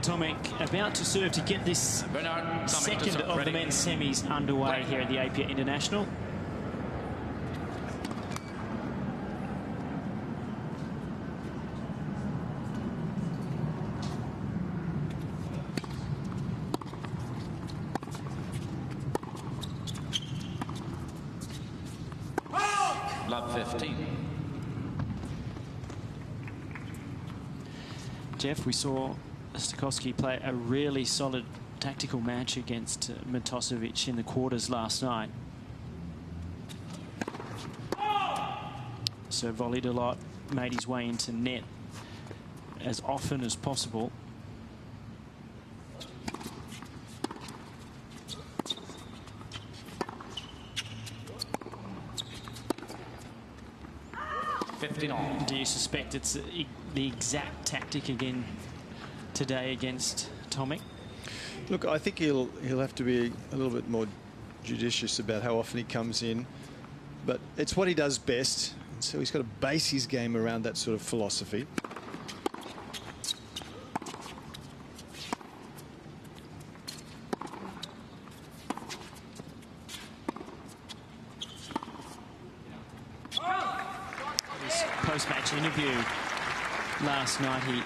Bernard Tomic about to serve to get this second of the men's semis underway here at the Apia International. Love 15. Jeff, we saw STAKHOVSKY play a really solid tactical match against Matosevic in the quarters last night. So volleyed a lot, made his way into net as often as possible. Do you suspect it's the exact tactic again today against Tomic? Look, I think he'll have to be a little bit more judicious about how often he comes in, but it's what he does best, so he's got to base his game around that sort of philosophy. Post-match interview last night, he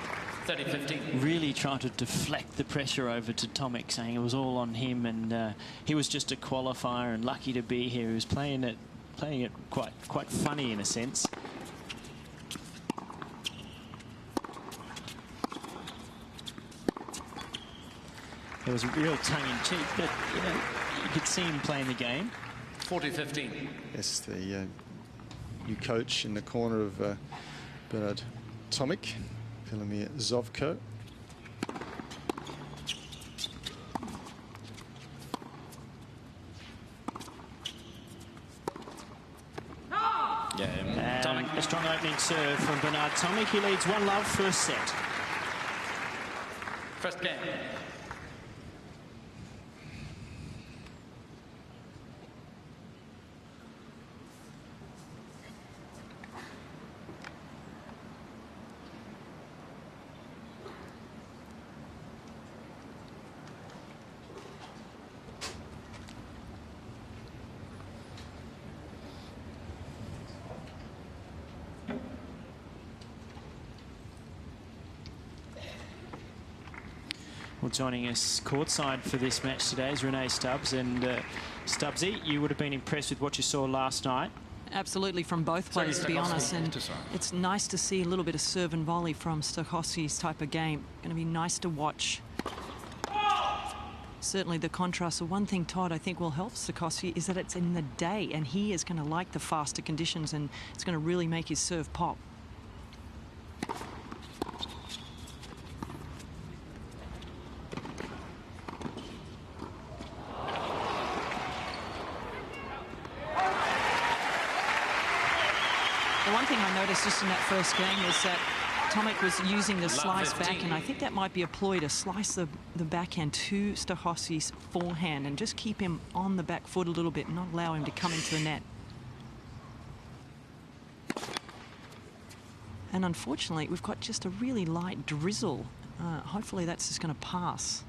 really tried to deflect the pressure over to Tomic, saying it was all on him and he was just a qualifier and lucky to be here. He was playing it quite funny in a sense. There was a real tongue-in-cheek, but you could see him playing the game. 40-15. Yes, the new coach in the corner of Bernard Tomic, Velimir Zovko. A strong opening serve from Bernard Tomic. He leads 1-love first set. First game. Well, joining us courtside for this match today is Renee Stubbs. And Stubbsy, you would have been impressed with what you saw last night. Absolutely, from both players, to be honest. And it's nice to see a little bit of serve and volley from STAKHOVSKY's type of game. Going to be nice to watch. Certainly the contrast. So one thing, Todd, I think will help STAKHOVSKY is that it's in the day, and he is going to like the faster conditions, and it's going to really make his serve pop. The one thing I noticed just in that first game is that Tomic was using the slice back, and I think that might be a ploy to slice the backhand to STAKHOVSKY's forehand and just keep him on the back foot a little bit and not allow him to come into the net. And unfortunately, we've got just a really light drizzle. Hopefully that's just going to pass.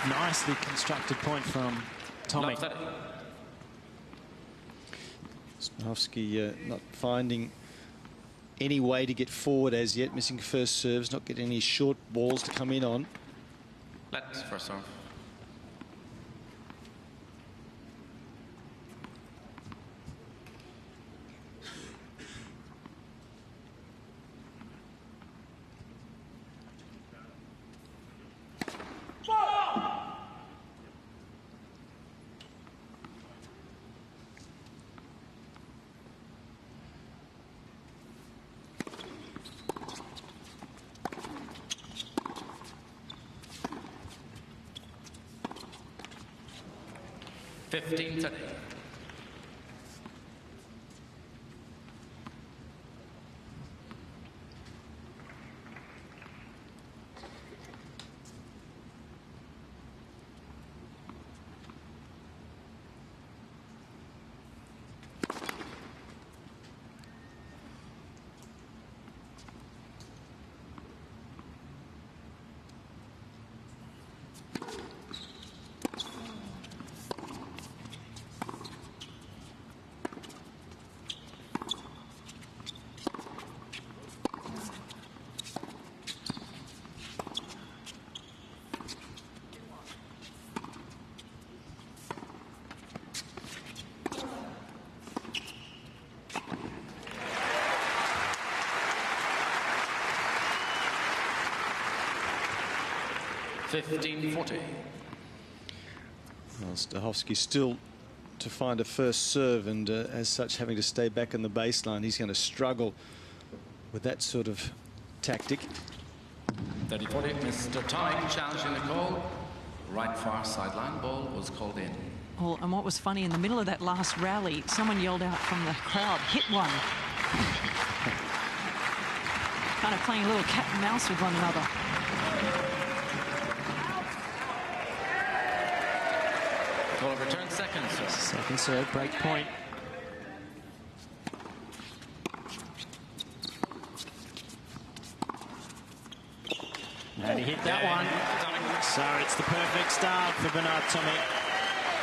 Nicely constructed point from Tomic. STAKHOVSKY not finding any way to get forward as yet, missing first serves, not getting any short balls to come in on. Let's first serve. 15-30. Well, Stachowski still to find a first serve, and as such having to stay back in the baseline. He's going to struggle with that sort of tactic. 30-40. Mr. Tomic challenging the call. Right far sideline ball was called in. Well, and what was funny, in the middle of that last rally, someone yelled out from the crowd, "Hit one." Kind of playing a little cat and mouse with one another. Call of return, second serve. Second serve, break point. And he hit that one. So it's the perfect start for Bernard Tomic.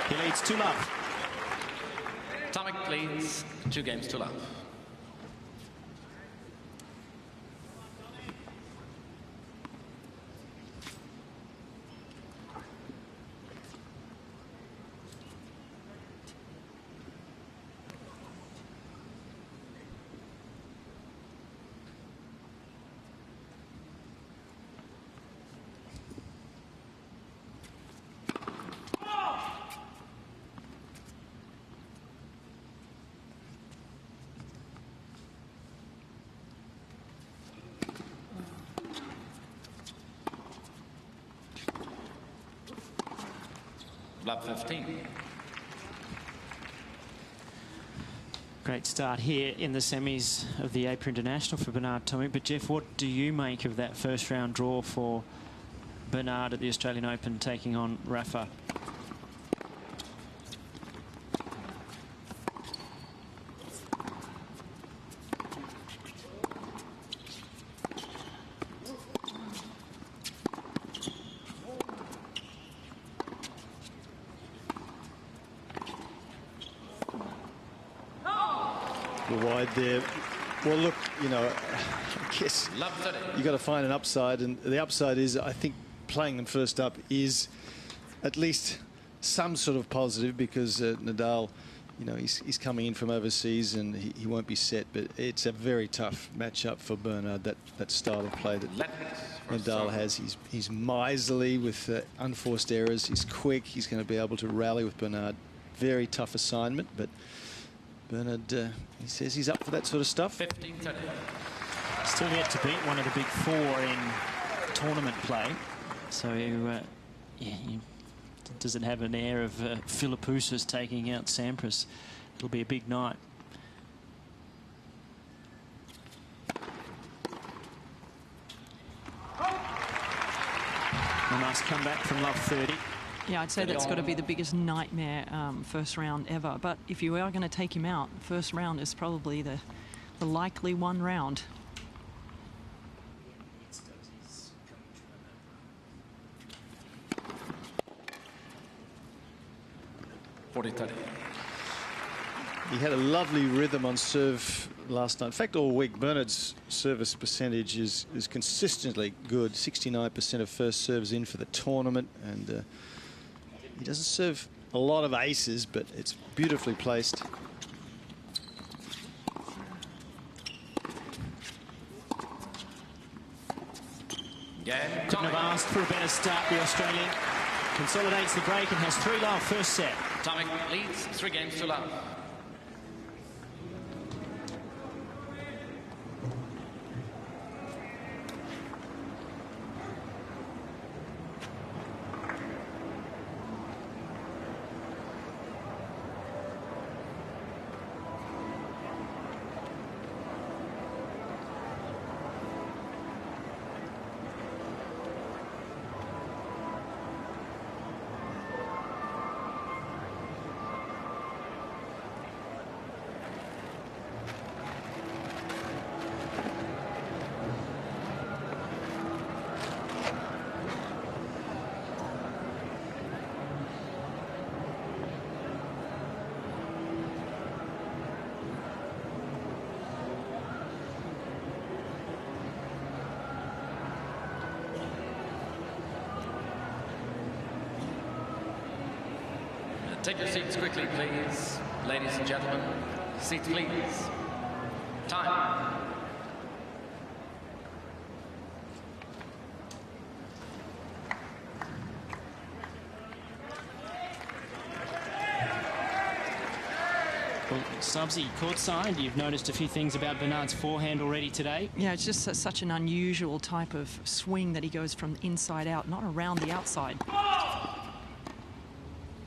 He leads 2-love. Tomic leads 2-0. Love 15. Great start here in the semis of the Apia International for Bernard Tomic. But Jeff, what do you make of that first round draw for Bernard at the Australian Open, taking on Rafa? Wide there. Well, look, you know, I guess you got to find an upside, and the upside is, I think, playing them first up is at least some sort of positive, because Nadal, you know, he's coming in from overseas and he won't be set. But it's a very tough matchup for Bernard. That style of play that Nadal has. He's miserly with unforced errors. He's quick. He's going to be able to rally with Bernard. Very tough assignment, but Bernard, he says he's up for that sort of stuff. 15-30. Still yet to beat one of the big four in tournament play. So, yeah, does it have an air of Philippoussis taking out Sampras? It'll be a big night. A nice comeback from Love 30. Yeah, I'd say that's got to be the biggest nightmare first round ever. But if you are going to take him out, first round is probably the likely one round. He had a lovely rhythm on serve last night. In fact, all week, Bernard's service percentage is consistently good. 69% of first serves in for the tournament, and he doesn't serve a lot of aces, but it's beautifully placed. Couldn't have asked for a better start. The Australian consolidates the break and has 3-love first set. Tomic leads 3-0. Take your seats quickly, please. Ladies and gentlemen, seats, please. Time. Well, Subsy, courtside, you've noticed a few things about Bernard's forehand already today. Yeah, it's just such an unusual type of swing that he goes from inside out, not around the outside.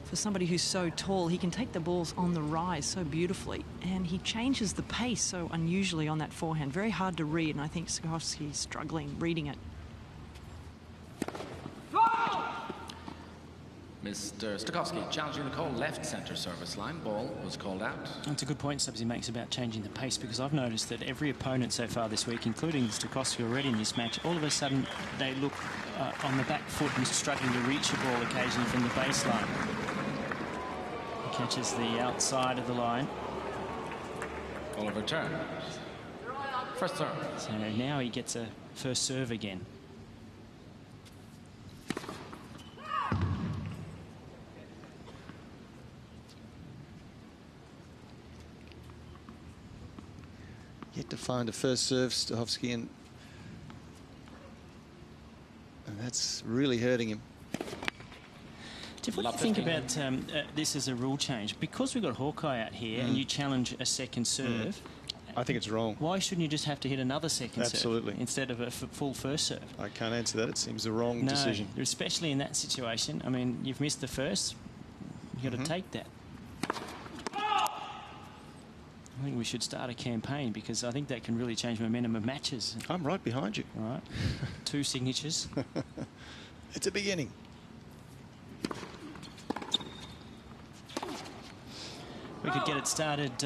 For somebody who's so tall, he can take the balls on the rise so beautifully, and he changes the pace so unusually on that forehand. Very hard to read, and I think Stakhovsky's struggling reading it. Mr. Stakhovsky challenging the call, left center service line. Ball was called out. That's a good point Subsy makes about changing the pace, because I've noticed that every opponent so far this week, including Stakhovsky already in this match, all of a sudden they look on the back foot and struggling to reach a ball occasionally from the baseline. He catches the outside of the line. Oliver turns. First serve. So now he gets a first serve again. Yet to find a first serve, Stokhovsky, and that's really hurting him. Jeff, what do you think about this as a rule change? Because we've got Hawkeye out here and you challenge a second serve, I think it's wrong. why shouldn't you just have to hit another second Absolutely. serve instead of a full first serve? I can't answer that. It seems the wrong decision. Especially in that situation. I mean, you've missed the first. You've got to take that. I think we should start a campaign, because I think that can really change momentum of matches. I'm right behind you. All right. 2 signatures. It's a beginning. We could get it started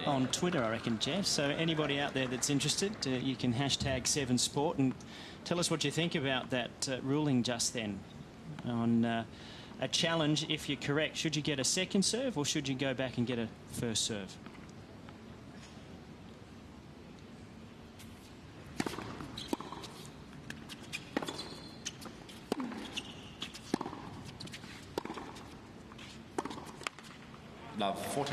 on Twitter, I reckon, Jeff. So anybody out there that's interested, you can hashtag 7Sport and tell us what you think about that ruling just then on a challenge. If you're correct, should you get a second serve or should you go back and get a first serve? Love 40.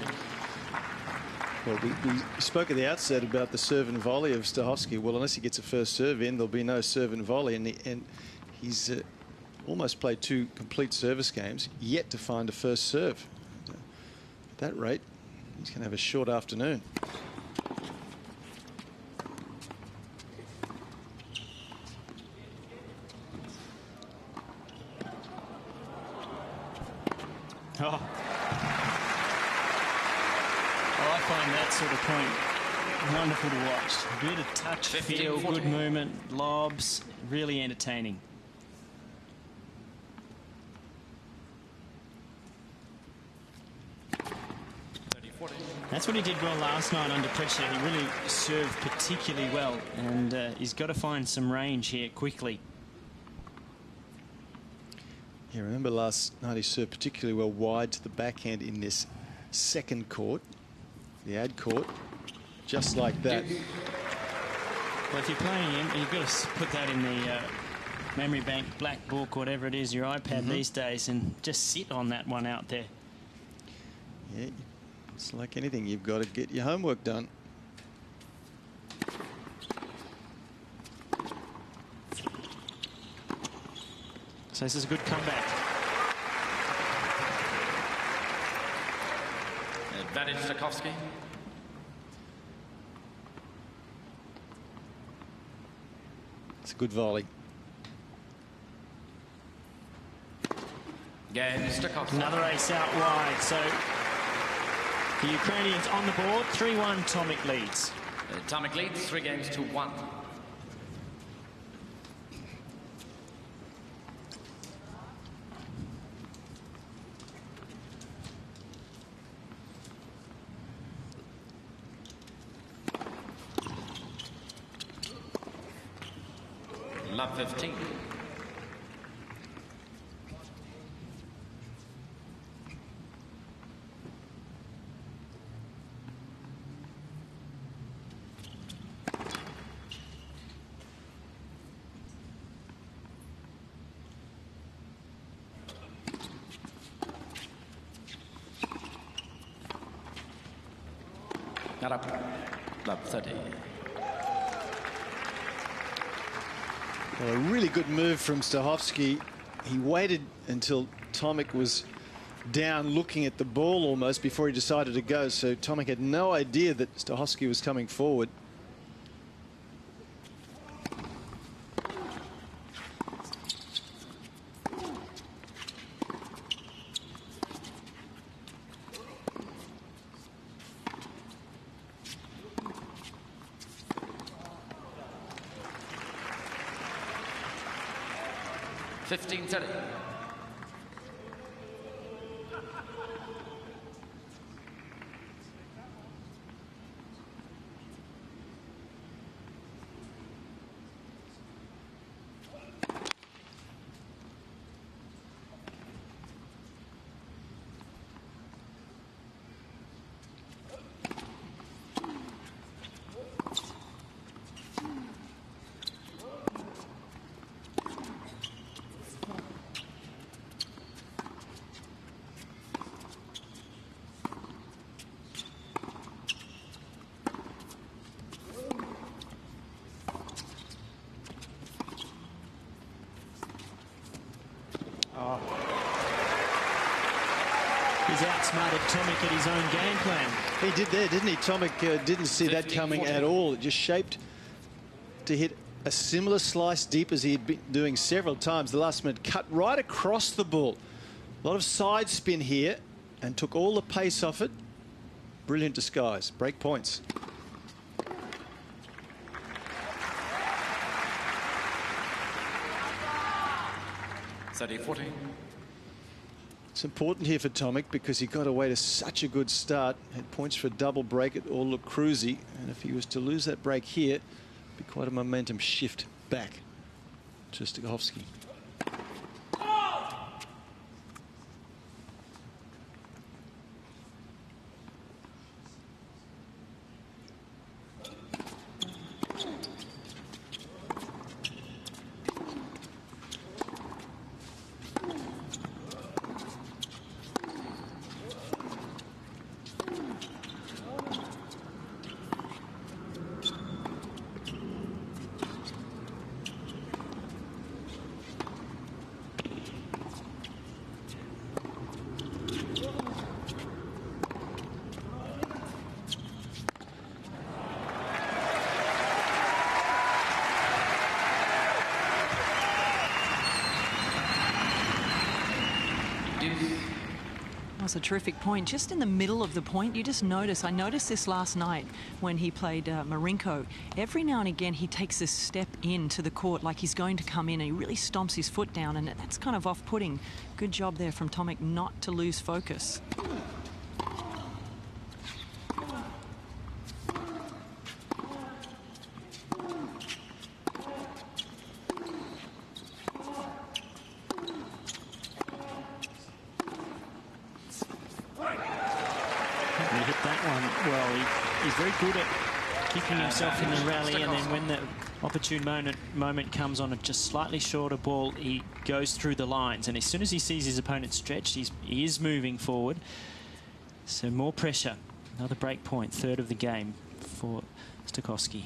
Well, we spoke at the outset about the serve and volley of Stakhovsky. Well, unless he gets a first serve in, there'll be no serve and volley. And he's almost played 2 complete service games, yet to find a first serve. At that rate, he's going to have a short afternoon. Oh. I find that sort of point wonderful to watch. A bit of touch, feel, good movement, lobs, really entertaining. That's what he did well last night under pressure. He really served particularly well, and he's got to find some range here quickly. Yeah, remember last night he served particularly well wide to the backhand in this second court, the ad court, just like that. Well, if you're playing him, you've got to put that in the memory bank, black book, whatever it is, your iPad these days, and just sit on that one out there. Yeah, it's like anything. You've got to get your homework done. So this is a good comeback. Advantage Stakhovsky. It's a good volley. Again, Stakhovsky. Another ace out wide. So the Ukrainians on the board. 3-1 TOMIC leads. TOMIC leads 3 games to 1. Love 15. Cut up. Love 30. Well, a really good move from STAKHOVSKY. He waited until Tomic was down looking at the ball almost before he decided to go. So Tomic had no idea that STAKHOVSKY was coming forward. $15.30. He's outsmarted Tomic at his own game plan. He did there, didn't he? Tomic didn't see that coming at all. It just shaped to hit a similar slice deep as he had been doing several times. The last minute cut right across the ball. A lot of side spin here and took all the pace off it. Brilliant disguise. Break points. $30-40. It's important here for Tomic because he got away to such a good start. Had points for a double break. It all looked cruisy. And if he was to lose that break here, it'd be quite a momentum shift back to STAKHOVSKY. That's a terrific point. Just in the middle of the point, you just notice, I noticed this last night when he played Marinko. Every now and again, he takes this step into the court like he's going to come in and he really stomps his foot down, and that's kind of off-putting. Good job there from Tomic not to lose focus. He's very good at keeping himself in the rally, and then when the opportune moment comes on a just slightly shorter ball, he goes through the lines. And as soon as he sees his opponent stretched, he is moving forward. So more pressure. Another break point, third of the game for STAKHOVSKY.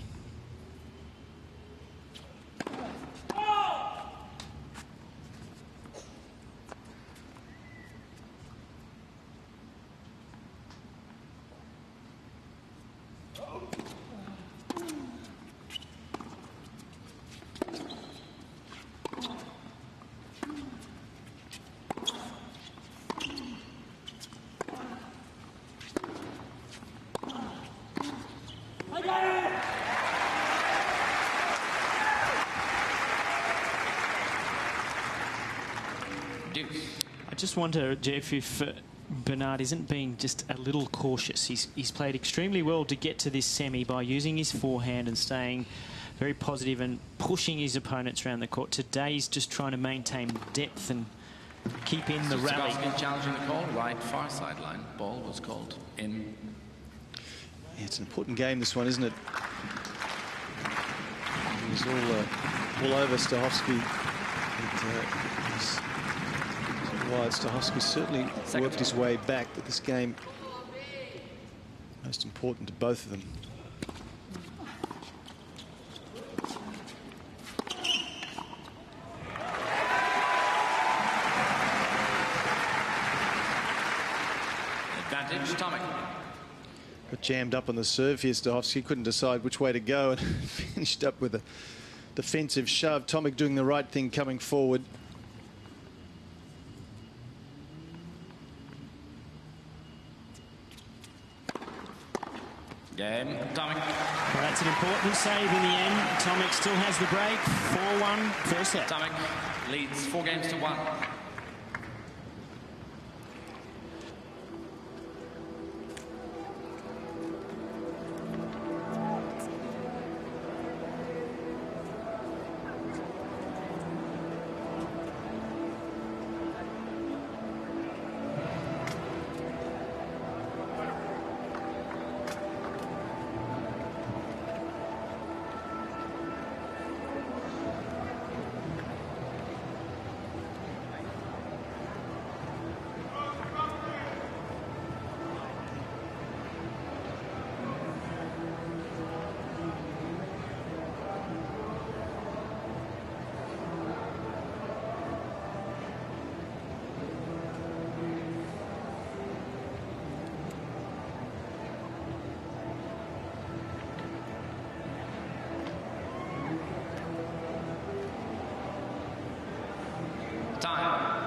I just wonder, Jeff, if Bernard isn't being just a little cautious. He's played extremely well to get to this semi by using his forehand and staying very positive and pushing his opponents around the court. Today he's just trying to maintain depth and keep in the rally. Challenging the call, right far sideline. Ball was called in. Yeah, it's an important game, this one, isn't it? He's all over STAKHOVSKY. STAKHOVSKY certainly worked his way back, but this game Most important to both of them. Advantage, Tomic. Got jammed up on the serve here. Stachowski couldn't decide which way to go and finished up with a defensive shove. Tomic doing the right thing coming forward. Game, Tomic. Well, that's an important save in the end. Tomic still has the break. 4-1, first set. Tomic leads 4 games to 1. Time.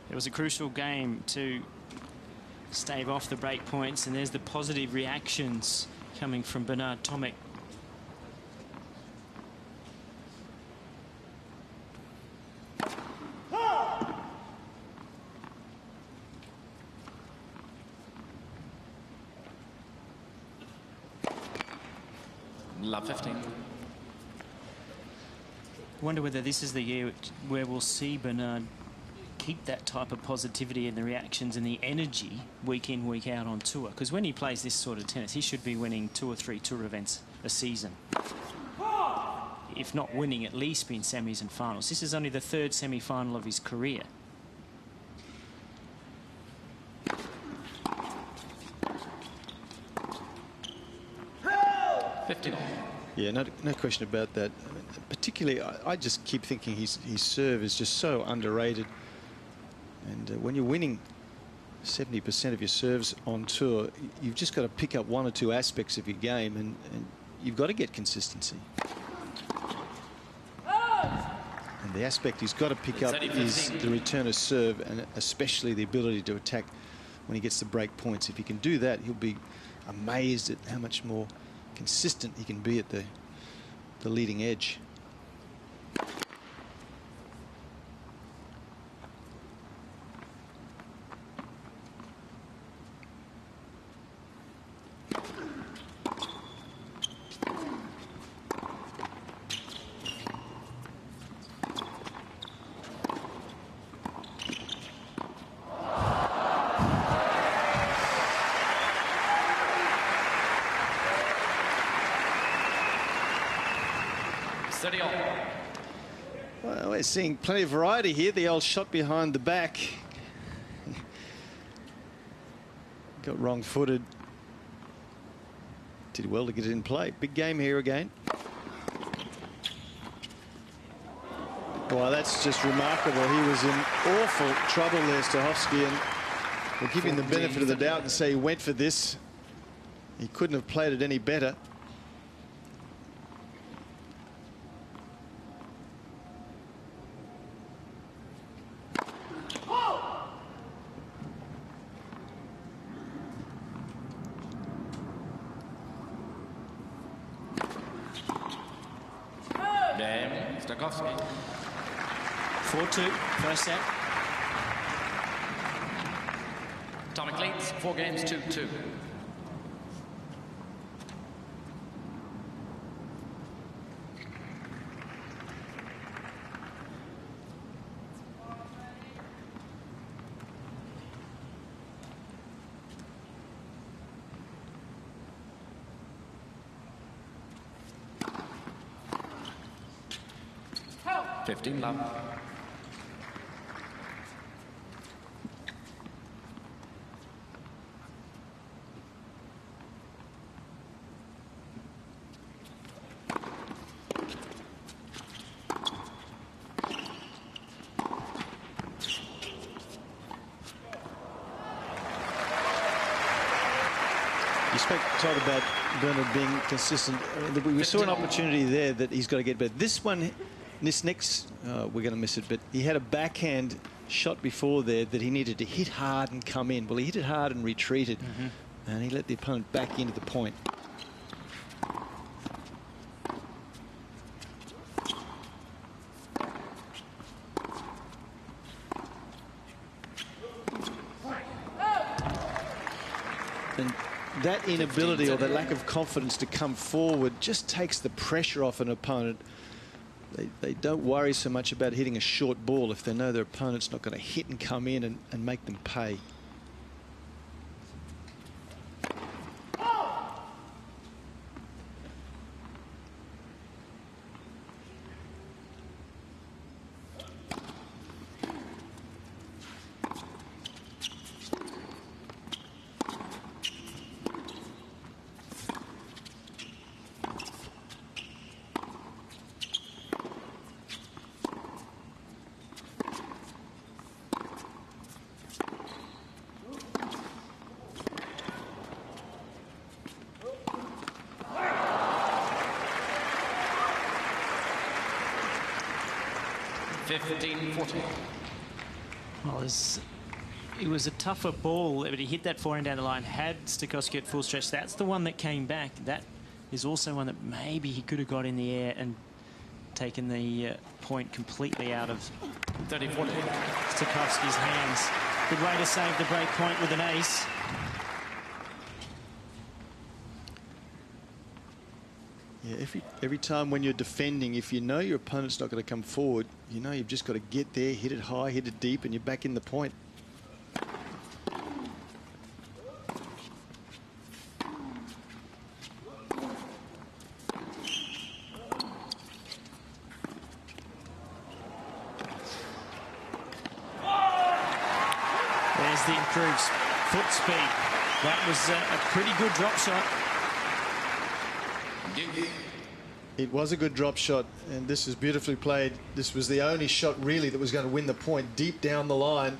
It was a crucial game to stave off the break points, and there's the positive reactions coming from Bernard Tomic. Love 15. I wonder whether this is the year where we'll see Bernard keep that type of positivity and the reactions and the energy week in, week out on tour. Because when he plays this sort of tennis, he should be winning 2 or 3 tour events a season. If not winning, at least be in semis and finals. This is only the 3rd semi-final of his career. Yeah, no question about that. I mean, particularly, I just keep thinking his serve is just so underrated. And when you're winning 70% of your serves on tour, you've just got to pick up 1 or 2 aspects of your game, and you've got to get consistency. And the aspect he's got to pick up is the return of serve, and especially the ability to attack when he gets the break points. If he can do that, he'll be amazed at how much more consistent he can be at the leading edge. Well, we're seeing plenty of variety here. The old shot behind the back. Got wrong-footed. Did well to get it in play. Big game here again. Well, that's just remarkable. He was in awful trouble there, Stachowsky, and we'll give him the benefit of the doubt and say he went for this. He couldn't have played it any better. Stakhovsky. 4-2, first set. Tomic leads 4 games, 2-2. 15 love. You spoke, Todd, about Bernard being consistent. We saw an opportunity there that he's got to get better. This one, this next, we're going to miss it, but he had a backhand shot before there that he needed to hit hard and come in. Well, he hit it hard and retreated, and he let the opponent back into the point. And that inability or that lack of confidence to come forward just takes the pressure off an opponent. They don't worry so much about hitting a short ball if they know their opponent's not going to hit and come in and make them pay. Well, it was a tougher ball, but he hit that forehand down the line. Had Stakhovsky at full stretch, that's the one that came back. That is also one that maybe he could have got in the air and taken the point completely out of Stakhovsky's hands. Good way to save the break point with an ace. Yeah, every time when you're defending, if you know your opponent's not going to come forward, you know you've just got to get there, hit it high, hit it deep, and you're back in the point. There's the improved foot speed. That was a pretty good drop shot. It was a good drop shot, and this is beautifully played. This was the only shot really that was going to win the point deep down the line.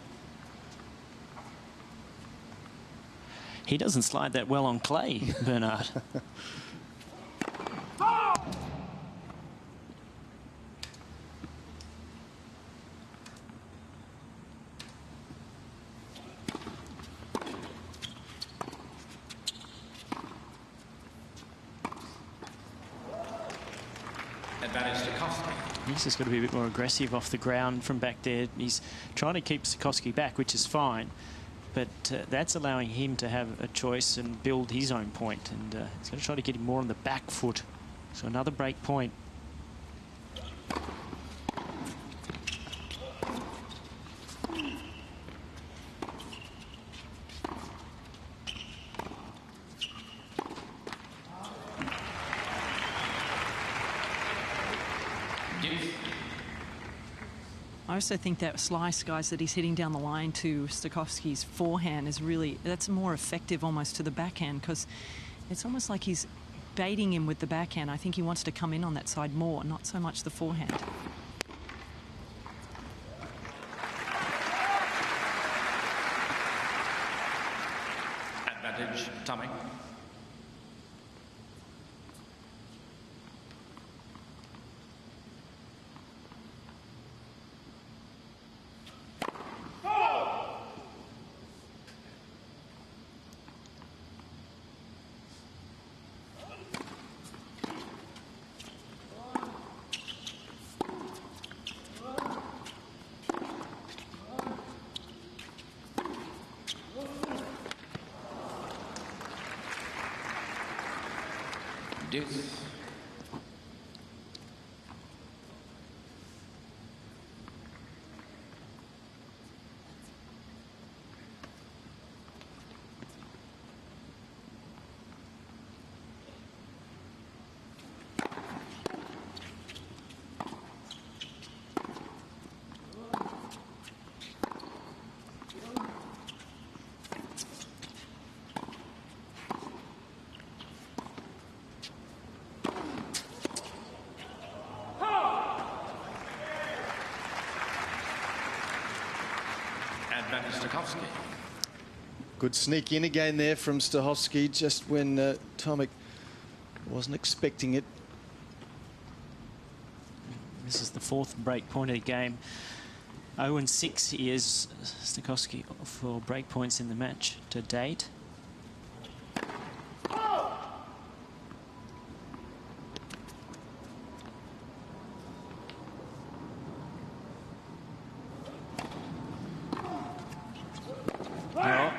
He doesn't slide that well on clay, Bernard. He's just got to be a bit more aggressive off the ground from back there. He's trying to keep Stakhovsky back, which is fine, but that's allowing him to have a choice and build his own point. And he's going to try to get him more on the back foot. So another break point. I also think that slice, guys, that he's hitting down the line to Stakhovsky's forehand is really, that's more effective almost to the backhand, because it's almost like he's baiting him with the backhand. I think he wants to come in on that side more, not so much the forehand. Advantage, TOMIC. Deuce. STAKHOVSKY. Good sneak in again there from STAKHOVSKY just when Tomic wasn't expecting it. This is the 4th break point of the game. 0-6 is STAKHOVSKY for break points in the match to date.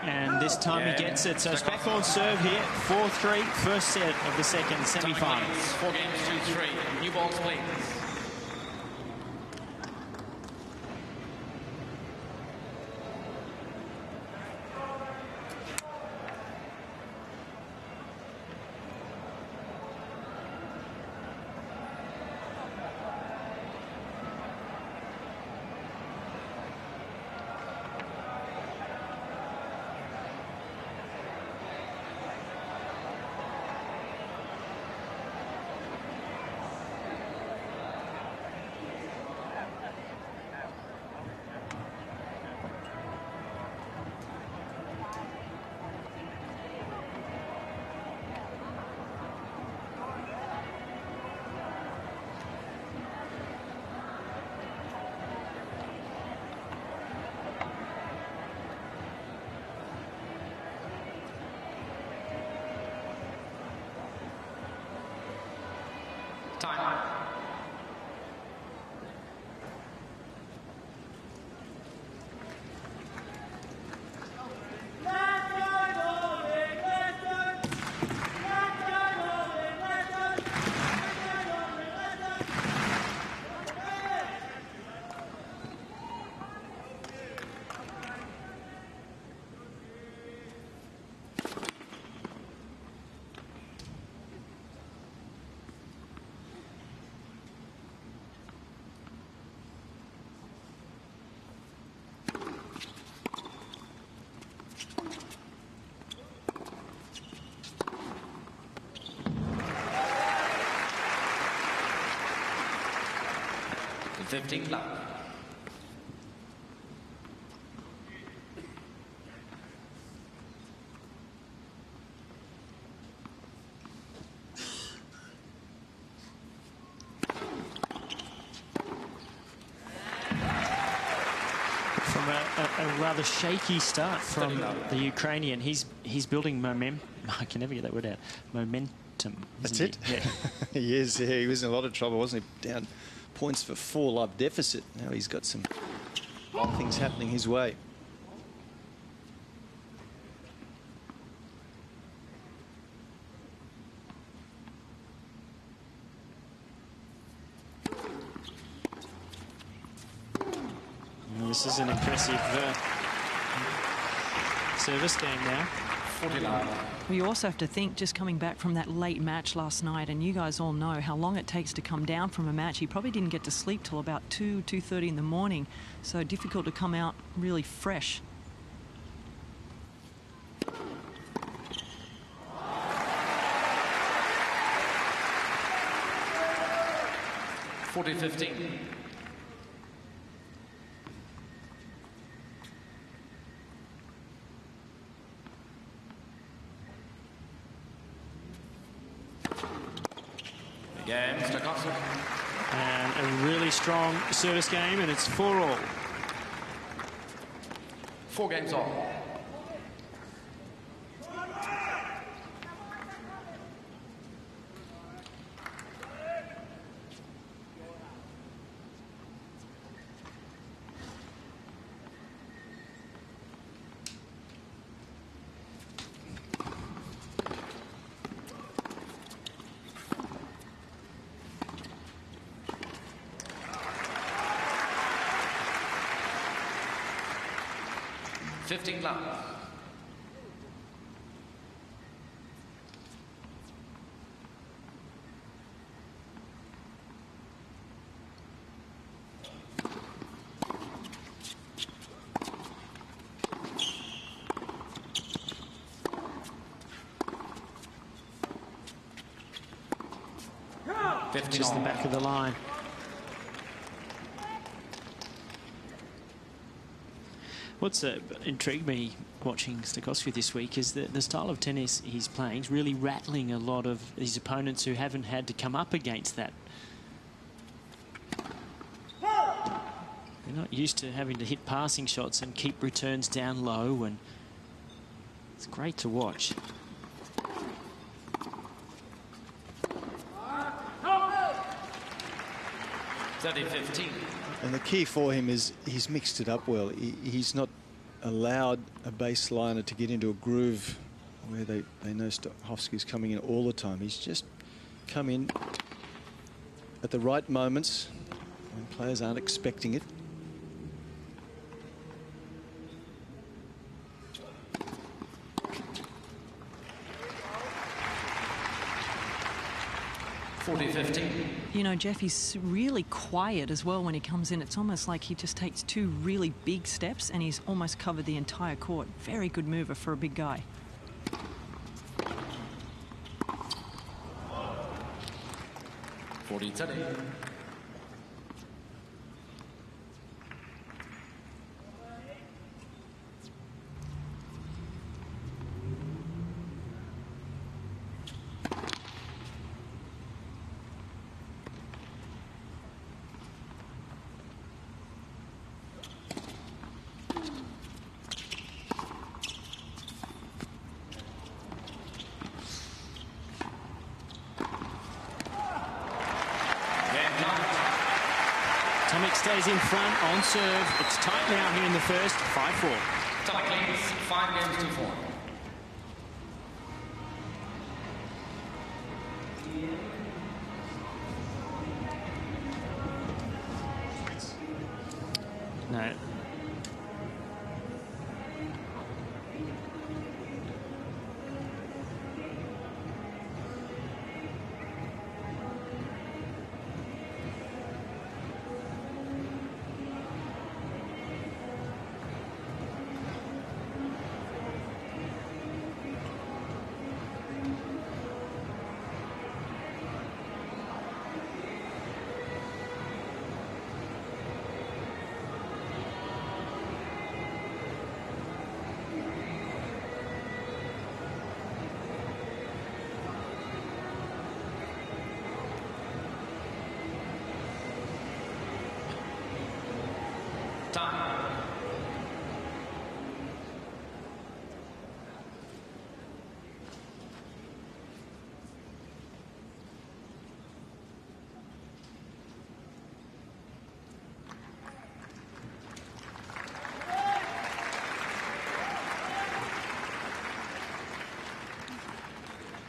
And this time he gets it. So it's backhand serve here. 4-3, first set of the second semi-finals. 4 games, 2-3. New balls, please. Time. The 15th lap. From a rather shaky start from the Ukrainian, he's building momentum. I can never get that word out. Momentum. That's it. Yeah. He is. Yeah, he was in a lot of trouble, wasn't he? Down points for 4-love deficit. Now he's got some things happening his way. Well, this is an impressive service game now. 49. We also have to think, just coming back from that late match last night, and you guys all know how long it takes to come down from a match. He probably didn't get to sleep till about 2:30 in the morning, so difficult to come out really fresh. (40-15). Again, STAKHOVSKY. And a really strong service game, and it's 4-all. 4 games all. (15 laps). Just the back of the line. What's intrigued me watching STAKHOVSKY this week is the style of tennis he's playing is really rattling a lot of his opponents who haven't had to come up against that. They're not used to having to hit passing shots and keep returns down low, and it's great to watch. And the key for him is he's mixed it up well. He's not allowed a baseliner to get into a groove where they know STAKHOVSKY's coming in all the time. He's just come in at the right moments when players aren't expecting it. You know, Jeff, he's really quiet as well when he comes in. It's almost like he just takes two really big steps and he's almost covered the entire court. Very good mover for a big guy. Tomic stays in front on serve. It's tight now here in the first. 5-4. Tomic leads 5 games to 4. No.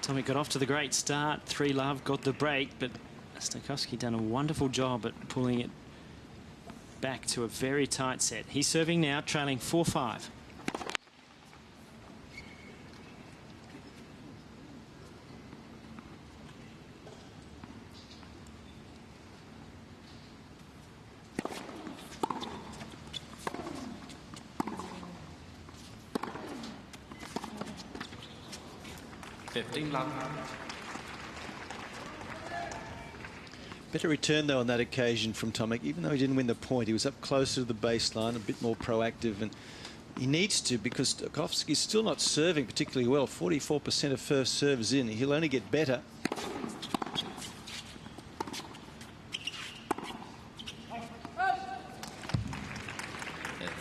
Tomic got off to the great start. 3-love, got the break, but STAKHOVSKY done a wonderful job at pulling it back to a very tight set. He's serving now, trailing 4-5. Better return, though, on that occasion from Tomic. Even though he didn't win the point, he was up closer to the baseline, a bit more proactive, and he needs to, because STAKHOVSKY's still not serving particularly well. 44% of first serves in. He'll only get better.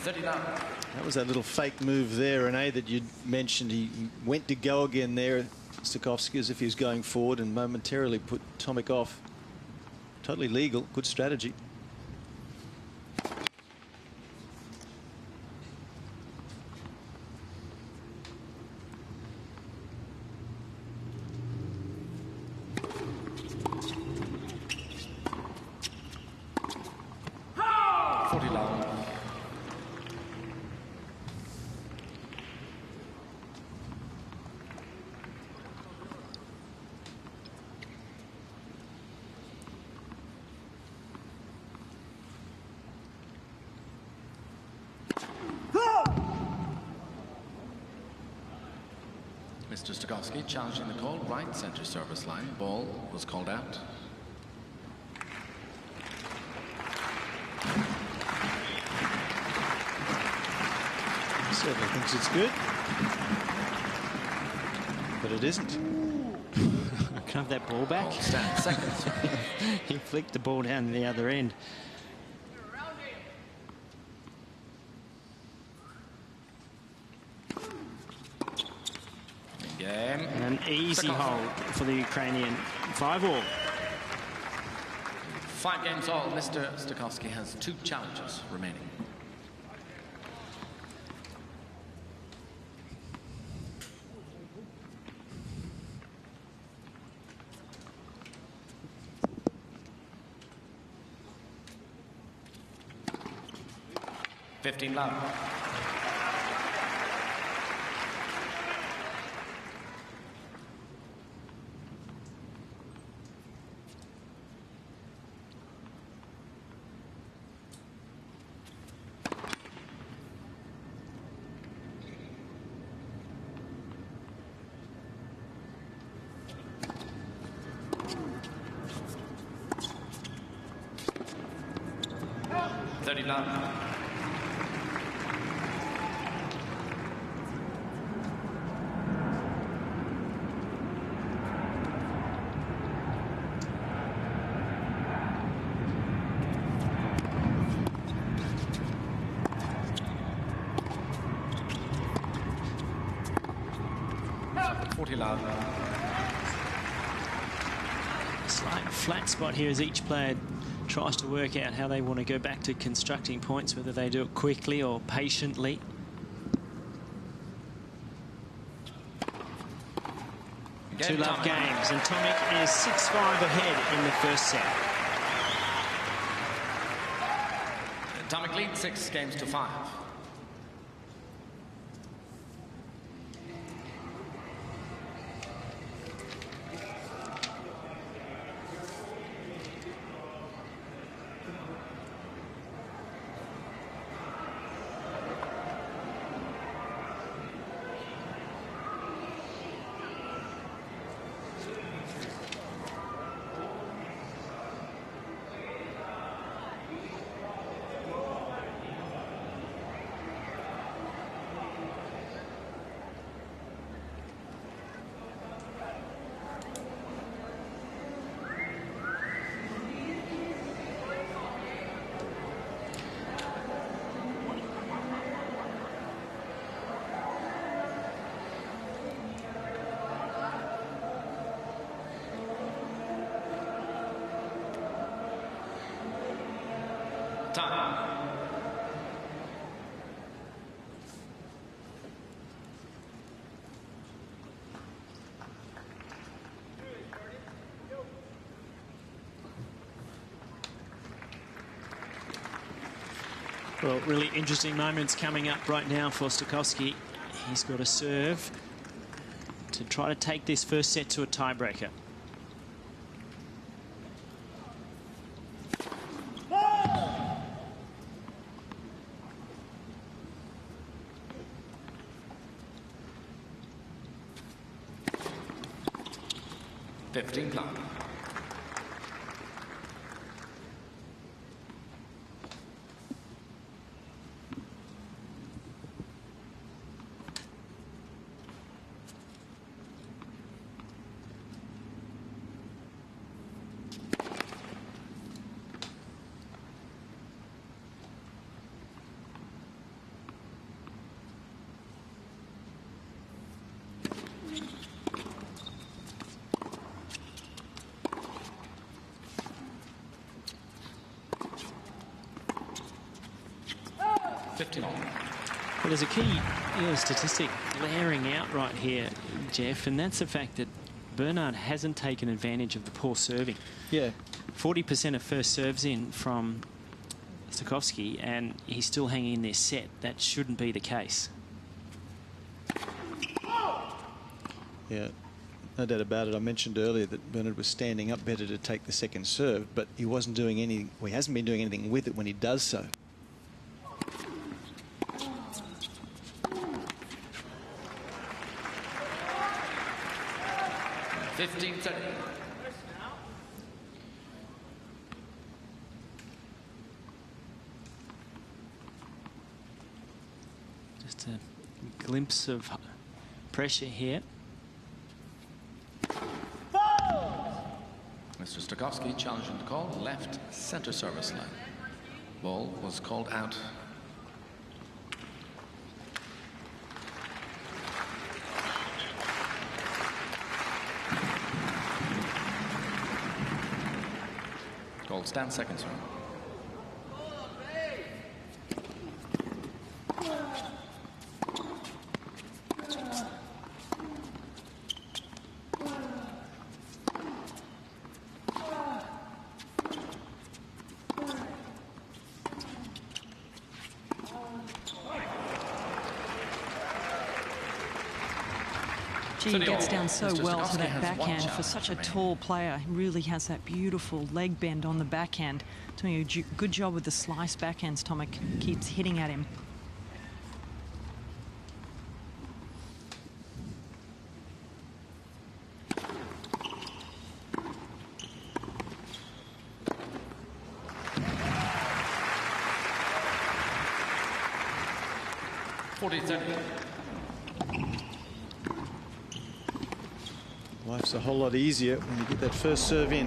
That was that little fake move there, Renee, that you mentioned. He went to go again there, STAKHOVSKY, as if he was going forward, and momentarily put Tomic off. Totally legal, good strategy. Mr. STAKHOVSKY challenging the call, right center service line. Ball was called out. Certainly thinks it's good. But it isn't. Can I have that ball back? Seconds. He flicked the ball down the other end. Game. And an easy hold for the Ukrainian. 5-all. 5 games all. Mr. Stakhovsky has 2 challenges remaining. $15 love. $30. Slight flat spot here as each player tries to work out how they want to go back to constructing points, whether they do it quickly or patiently. Two love games, and TOMIC is 6-5 ahead in the first set. TOMIC leads 6 games to 5. Time. Well, really interesting moments coming up right now for Stakhovsky. He's got to serve to try to take this first set to a tiebreaker. $15. Well, there's a key statistic glaring out right here, Jeff, and that's the fact that Bernard hasn't taken advantage of the poor serving. Yeah. 40% of first serves in from Stakhovsky, and he's still hanging in this set. That shouldn't be the case. Yeah, no doubt about it. I mentioned earlier that Bernard was standing up better to take the second serve, but he wasn't doing any. Well, he hasn't been doing anything with it when he does so. Just a glimpse of pressure here. Mr. STAKHOVSKY challenging the call, left center service line. Ball was called out. Called stand seconds. He gets down so well to that backhand for such a tall player. He really has that beautiful leg bend on the backhand. Doing a good job with the slice backhands. Tomic keeps hitting at him. Life's a whole lot easier when you get that first serve in.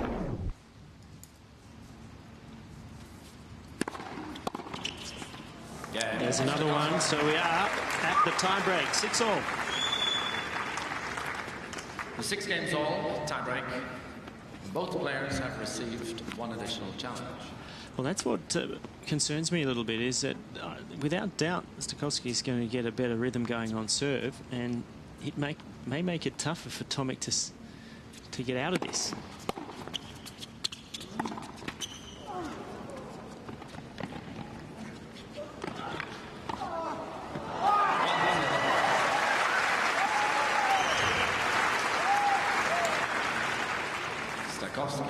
There's another one, so we are at the tie-break, 6-all. The 6 games all, tie-break. Both players have received one additional challenge. Well, that's what concerns me a little bit, is that without doubt, STAKHOVSKY is going to get a better rhythm going on serve, and it may make it tougher for Tomic to get out of this. STAKHOVSKY.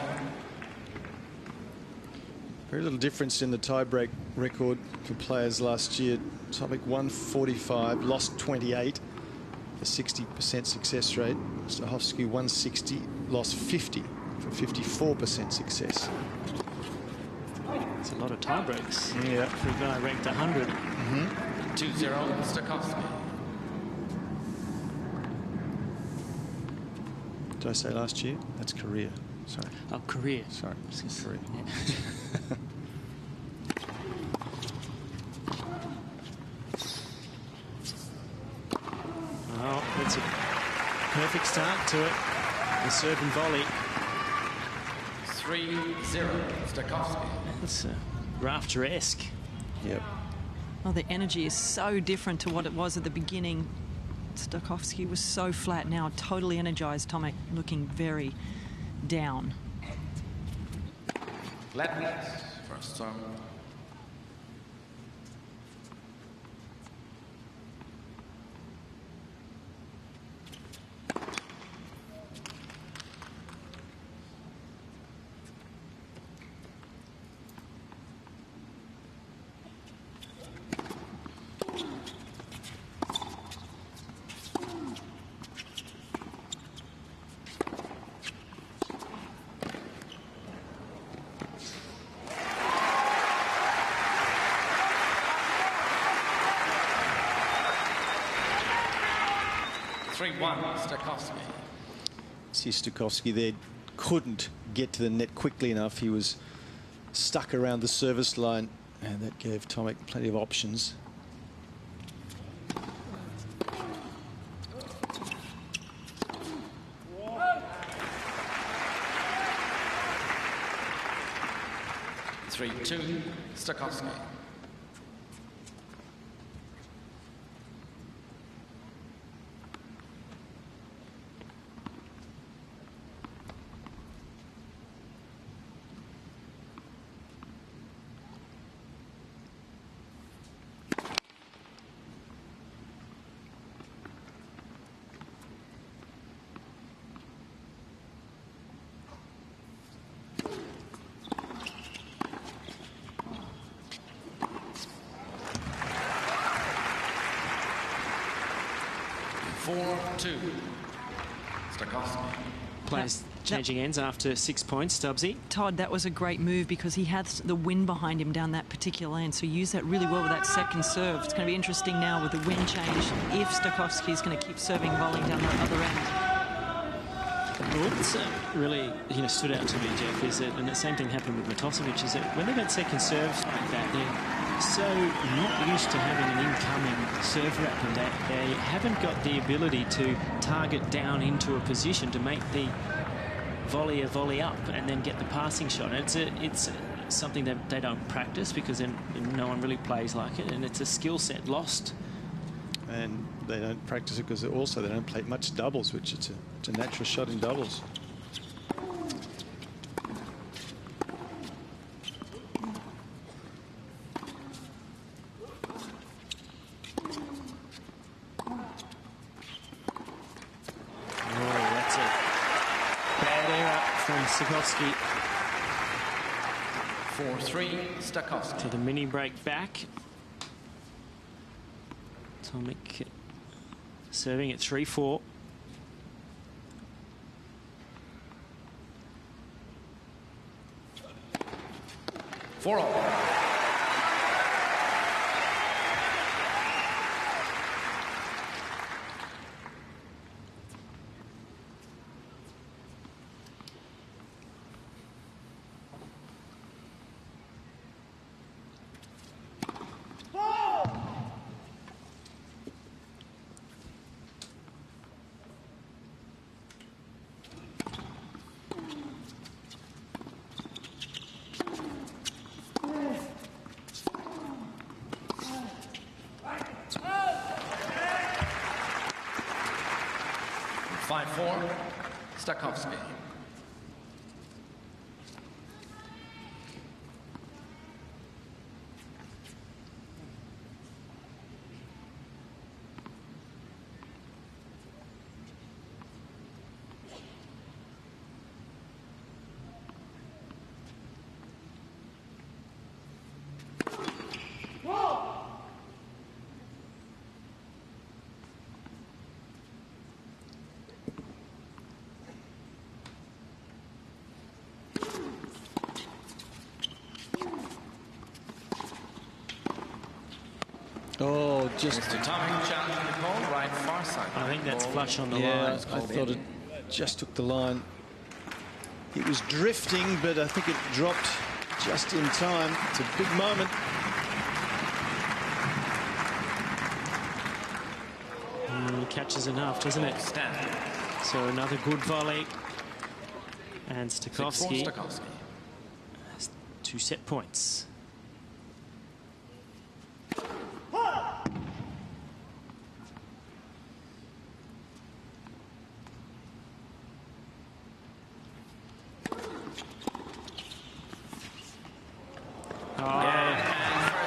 Very little difference in the tie-break record for players last year. Tomic 145, lost 28, a 60% success rate. STAKHOVSKY 160, lost 50 for 54% success. It's a lot of tie breaks. Yeah. For a guy ranked 100. 2-0 STAKHOVSKY. Did I say last year? That's career. Sorry. Oh, career. Sorry. Career. Yeah. Oh, it's a perfect start to it. The serve and volley. 3-0 STAKHOVSKY. That's Rafter-esque. Yep. Well, the energy is so different to what it was at the beginning. STAKHOVSKY was so flat, now totally energized. Tomic looking very down. Let first serve. STAKHOVSKY. See, STAKHOVSKY there couldn't get to the net quickly enough. He was stuck around the service line, and that gave Tomic plenty of options. (3-2) STAKHOVSKY. (4-2) STAKHOVSKY. Players changing ends after 6 points, Stubbsy. Todd, that was a great move because he had the wind behind him down that particular end, so he used that really well with that second serve. It's going to be interesting now with the wind change if Stakhovsky is going to keep serving volley down the other end. What's really stood out to me, Jeff, is that, and the same thing happened with Matosevic, is that when they've had second serves like that, they're so not used to having an incoming serve rep, and they haven't got the ability to target down into a position to make the volley a volley up and then get the passing shot. It's something that they don't practice because then no one really plays like it, and it's a skill set lost. And they don't practice it because they don't play much doubles, which it's a natural shot in doubles. That's a bad error from Stakhovsky. 4-3, Stakhovsky. To the mini break back. Tomic serving at 3-4. For all. Stakhovsky. Oh, just Mr. TOMIC challenging the call, right far side. I think that's flush on the line. I thought it just took the line. It was drifting, but I think it dropped just in time. It's a big moment. Catches enough, doesn't it? Stand. So another good volley. And Stakhovsky has 2 set points.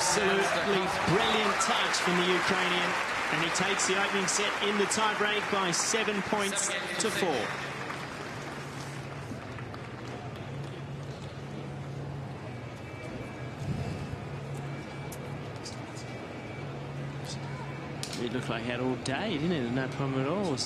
Absolutely brilliant touch from the Ukrainian, and he takes the opening set in the tie-break by 7 points to 4. It looked like he had all day, didn't it? No problem at all.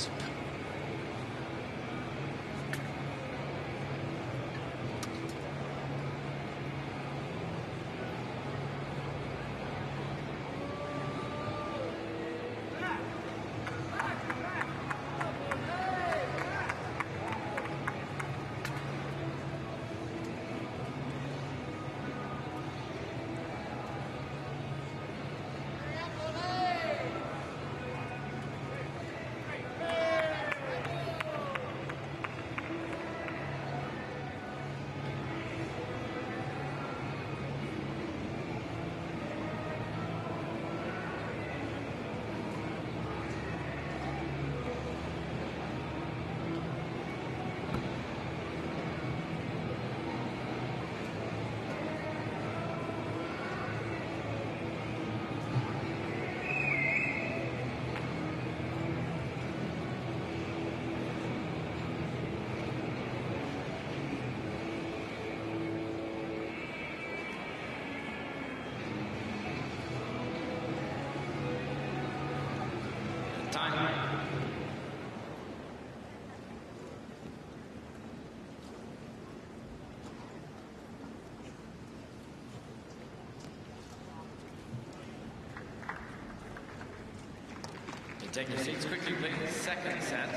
Take your seats quickly, please. Second set.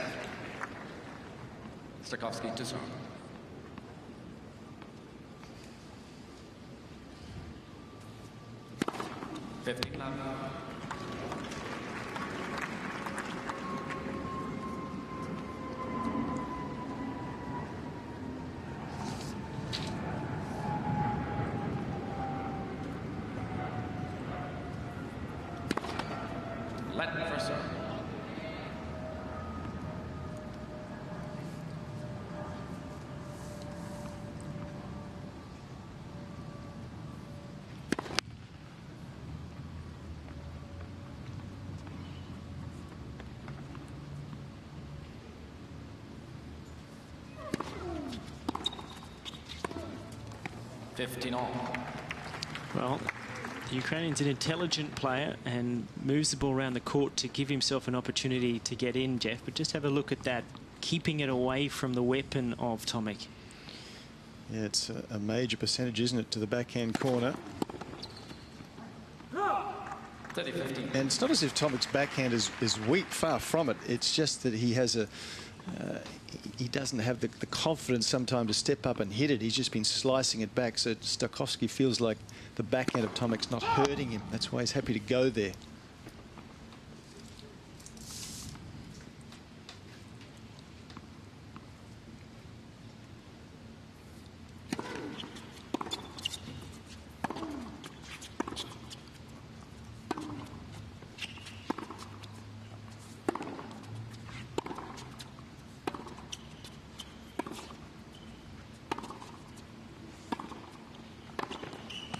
STAKHOVSKY to serve. $15 love. Latin for serve. Well, the Ukrainian's an intelligent player and moves the ball around the court to give himself an opportunity to get in, Jeff. But just have a look at that, keeping it away from the weapon of Tomic. Yeah, it's a major percentage, isn't it, to the backhand corner. 30-15. And it's not as if Tomic's backhand is weak, far from it. It's just that he has he doesn't have the confidence sometimes to step up and hit it. He's just been slicing it back. So STAKHOVSKY feels like the backhand of Tomic's not hurting him. That's why he's happy to go there.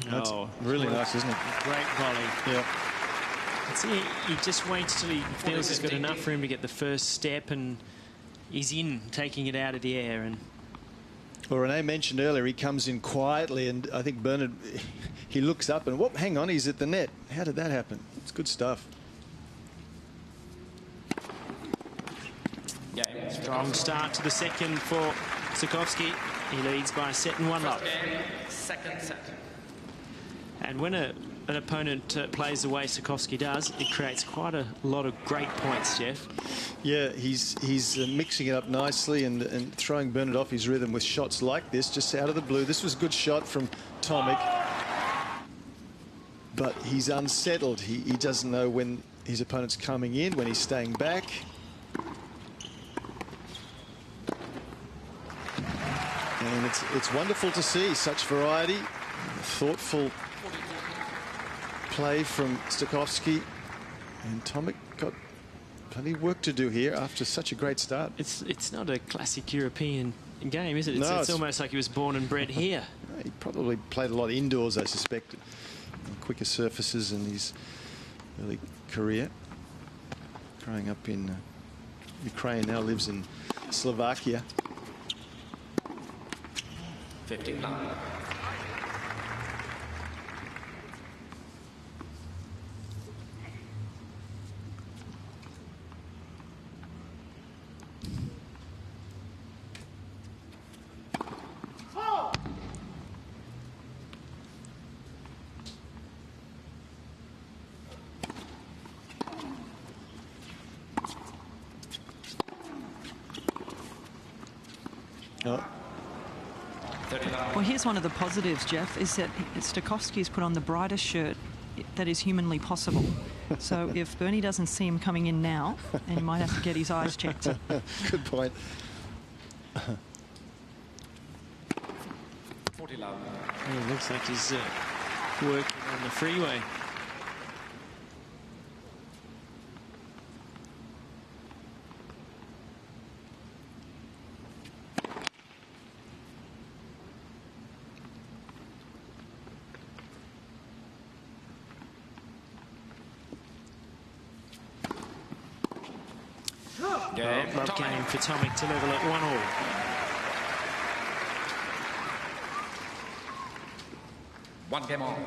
That's really nice, isn't it? Great volley. Yeah. See, he just waits till he feels he's got enough for him to get the first step, and he's in, taking it out of the air. And well, Renee mentioned earlier he comes in quietly, and I think Bernard, he looks up and whoop, hang on, he's at the net. How did that happen? It's good stuff. Strong start to the second for STAKHOVSKY. He leads by a set and 1 love. Second set. And when an opponent plays the way STAKHOVSKY does, it creates quite a lot of great points, Jeff. Yeah, he's mixing it up nicely and throwing Bernard off his rhythm with shots like this, just out of the blue. This was a good shot from Tomic, but he's unsettled. He doesn't know when his opponent's coming in, when he's staying back. And it's wonderful to see such variety, thoughtful play from STAKHOVSKY, and Tomic got plenty of work to do here after such a great start. It's not a classic European game, is it? No, it's almost like he was born and bred here. He probably played a lot indoors, I suspect, on quicker surfaces in his early career. Growing up in Ukraine, now lives in Slovakia. 15 love. Well, here's one of the positives, Jeff, is that STAKHOVSKY's put on the brightest shirt that is humanly possible. So if Bernie doesn't see him coming in now, then he might have to get his eyes checked. Good point. 40 love. It looks like he's working on the freeway. Love game for Tomic to level at 1-1. One game on.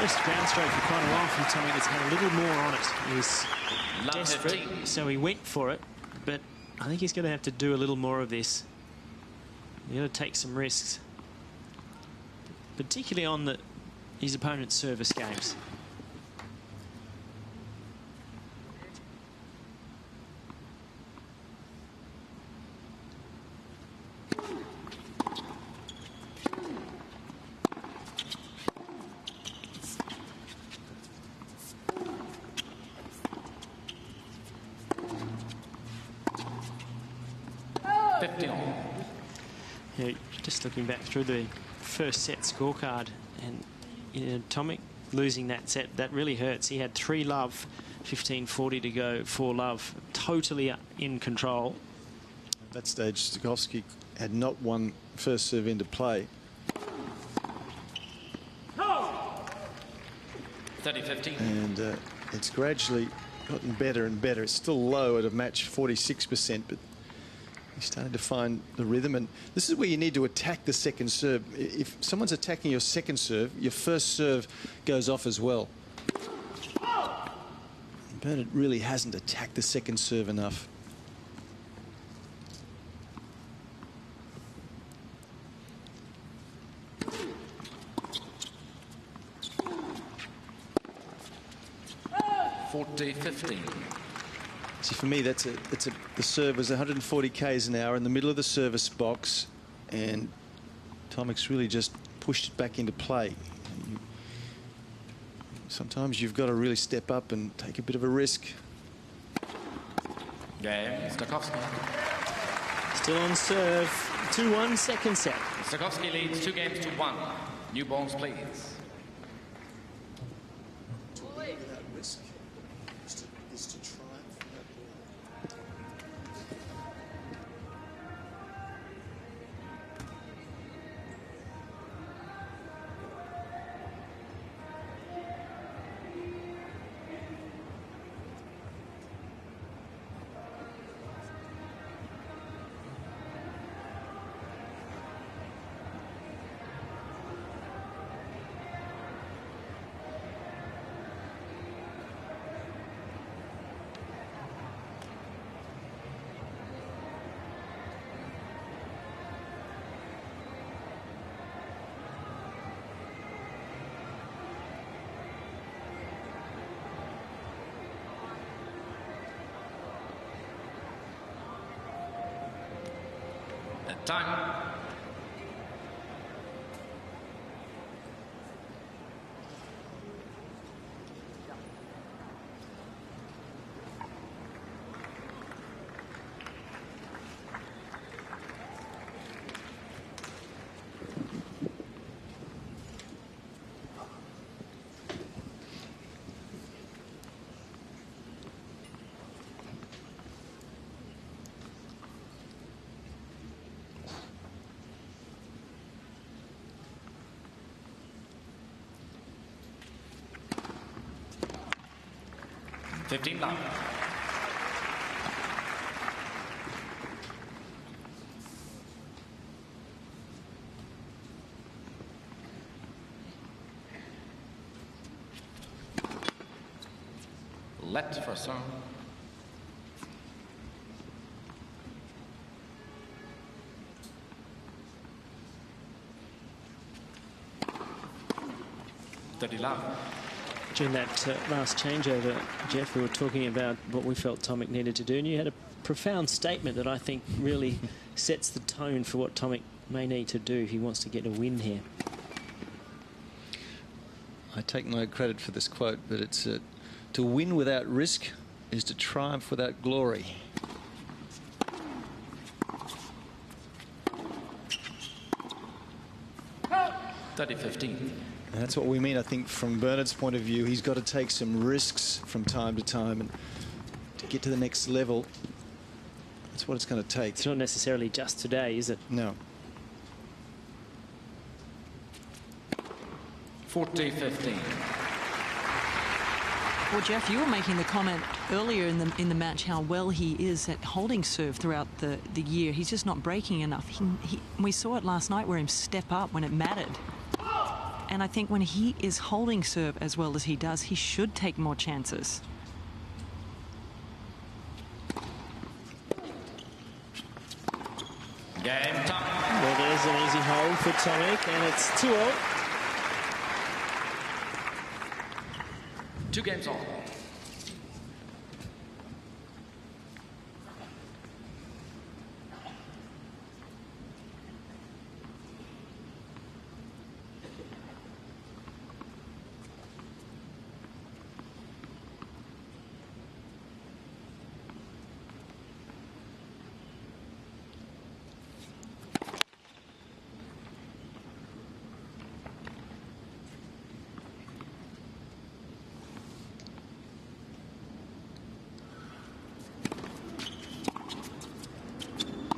first bounce rate for quite a while from Tomic that's had a little more on it. He was desperate, so he went for it, but I think he's going to have to do a little more of this. He's got to take some risks, particularly on his opponent's service games. Yeah, just looking back through the first set scorecard, and Tomic losing that set, that really hurts. He had 3 love, 15:40 to go, 4 love, totally in control. At that stage, STAKHOVSKY had not won first serve into play. 30-15. And it's gradually gotten better and better. It's still low at a match 46%, but he's starting to find the rhythm. And this is where you need to attack the second serve. If someone's attacking your second serve, your first serve goes off as well. Bernard really hasn't attacked the second serve enough. See, for me, the serve was 140 k's an hour in the middle of the service box, and Tomic's really just pushed it back into play. Sometimes you've got to really step up and take a bit of a risk. Game, STAKHOVSKY. Still on serve, 2-1 second set. STAKHOVSKY leads 2 games to 1. New balls, please. Time. $15. Let for serve. During that last changeover, Jeff, we were talking about what we felt Tomic needed to do, and you had a profound statement that I think really sets the tone for what Tomic may need to do if he wants to get a win here. I take no credit for this quote, but it's to win without risk is to triumph without glory. $30-15. And that's what we mean, I think, from Bernard's point of view. He's got to take some risks from time to time, and to get to the next level, that's what it's going to take. It's not necessarily just today, is it? No. 40-15. Well, Jeff, you were making the comment earlier in the match how well he is at holding serve throughout the year. He's just not breaking enough. We saw it last night where him step up when it mattered. And I think when he is holding serve as well as he does, he should take more chances. Game time. Well, there's an easy hold for Tomic, and it's 2-all. 2 games on.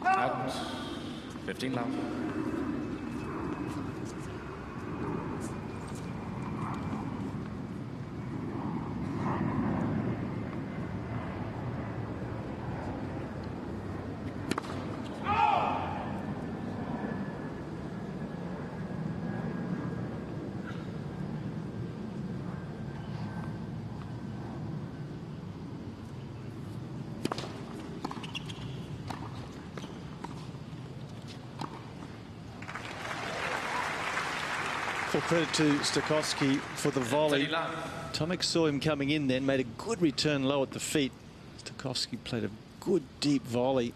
Out. 15 love. Full credit to Stakhovsky for the volley. Tomic saw him coming in then, made a good return low at the feet. Stakhovsky played a good deep volley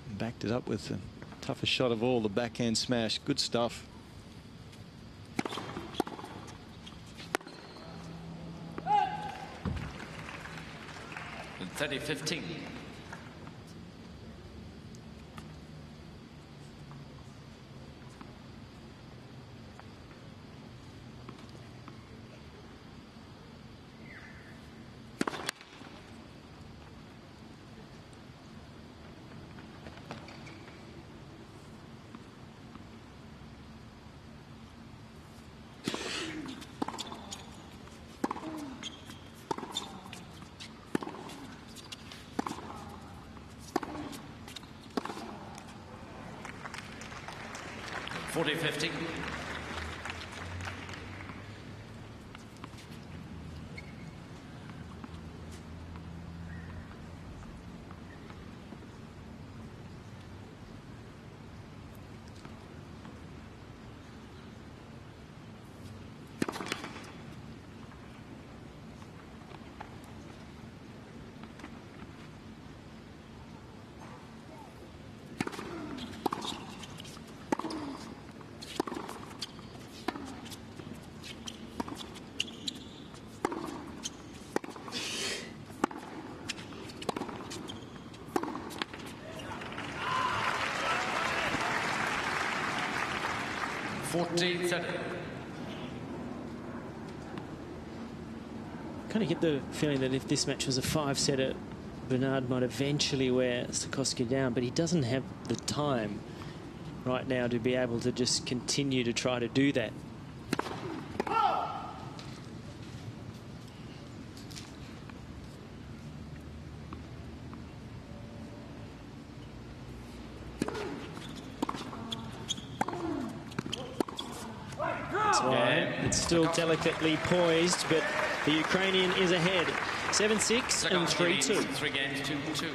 and backed it up with the toughest shot of all, the backhand smash. Good stuff. And 30-15. $40-50. Kind of get the feeling that if this match was a 5-setter, Bernard might eventually wear Stakhovsky down, but he doesn't have the time right now to be able to just continue to try to do that. It's still delicately poised, but the Ukrainian is ahead. 7-6 and 3-2. 3 games, 2-2.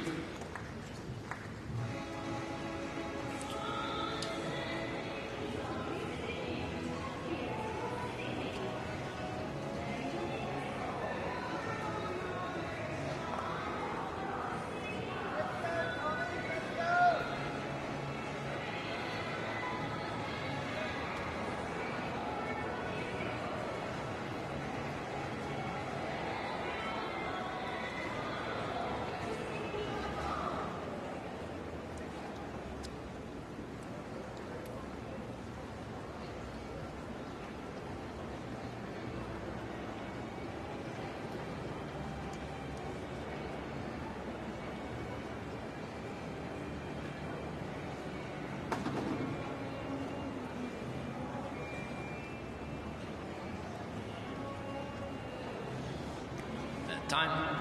Time.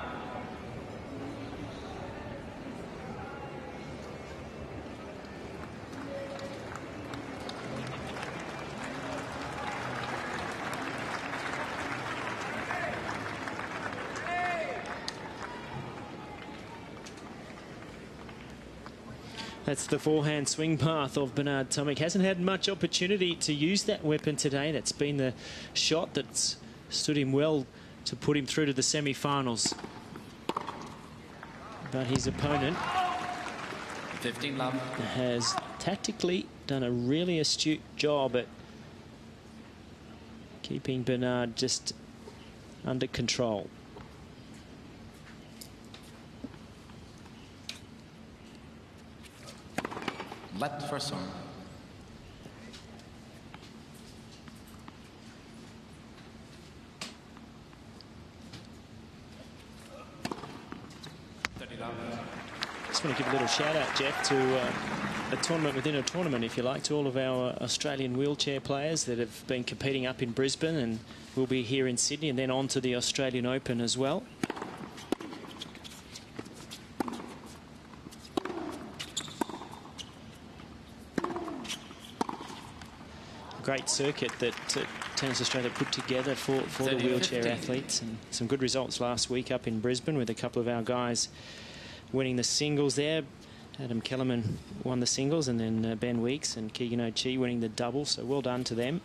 That's the forehand swing path of Bernard Tomic. Hasn't had much opportunity to use that weapon today. That's been the shot that's stood him well to put him through to the semi-finals. But his opponent 15 love has tactically done a really astute job at keeping Bernard just under control. Let for song. Just want to give a little shout out, Jeff, to a tournament within a tournament, if you like, to all of our Australian wheelchair players that have been competing up in Brisbane and will be here in Sydney, and then on to the Australian Open as well. Great circuit that Tennis Australia put together for the wheelchair athletes, and some good results last week up in Brisbane with a couple of our guys winning the singles there. Adam Kellerman won the singles, and then Ben Weeks and Keegan O'Chee winning the double, so well done to them.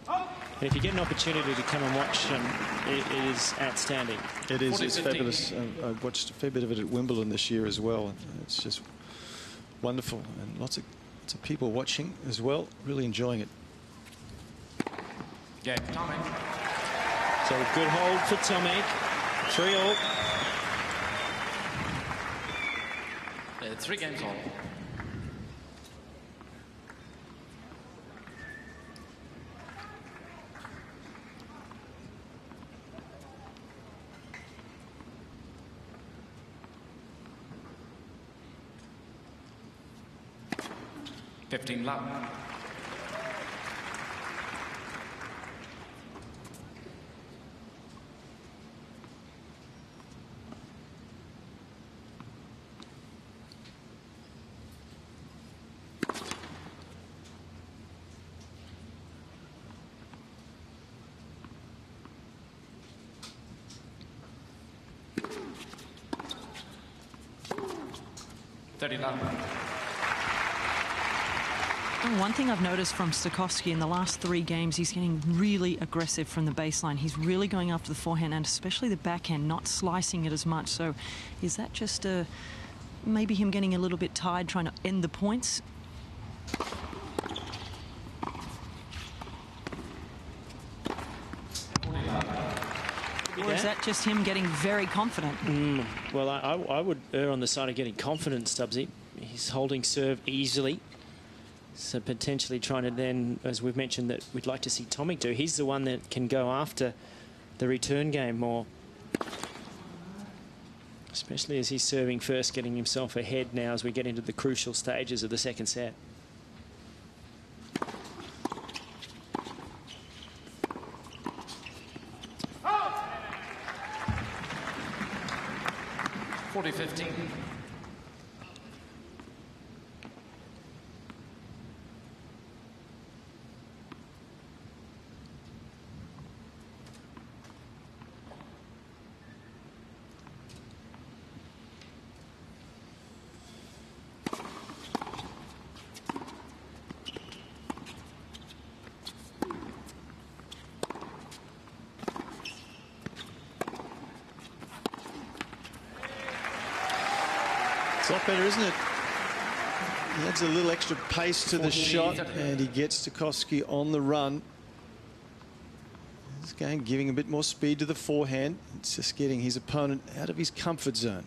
And if you get an opportunity to come and watch, it is outstanding. It is. It's fabulous. I watched a fair bit of it at Wimbledon this year as well. It's just wonderful, and lots of people watching as well, really enjoying it. Yeah, Tomic. So a good hold for Tomic. 3-all. 3 games all. Love. One thing I've noticed from STAKHOVSKY in the last 3 games, he's getting really aggressive from the baseline. He's really going after the forehand and especially the backhand, not slicing it as much. So is that just maybe him getting a little bit tired trying to end the points? Or is that just him getting very confident? Well, I would err on the side of getting confident, Stubbsy. He's holding serve easily. So potentially trying to then, as we've mentioned, that we'd like to see Tomic do. He's the one that can go after the return game more. Especially as he's serving first, getting himself ahead now as we get into the crucial stages of the second set. Oh! 40-15. It's a lot better, isn't it? He adds a little extra pace to the shot, and he gets STAKHOVSKY on the run. This game giving a bit more speed to the forehand. It's just getting his opponent out of his comfort zone.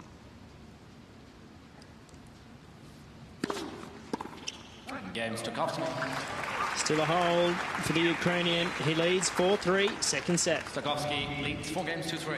Game STAKHOVSKY. Still a hold for the Ukrainian. He leads 4-3, second set. STAKHOVSKY leads 4 games to 3.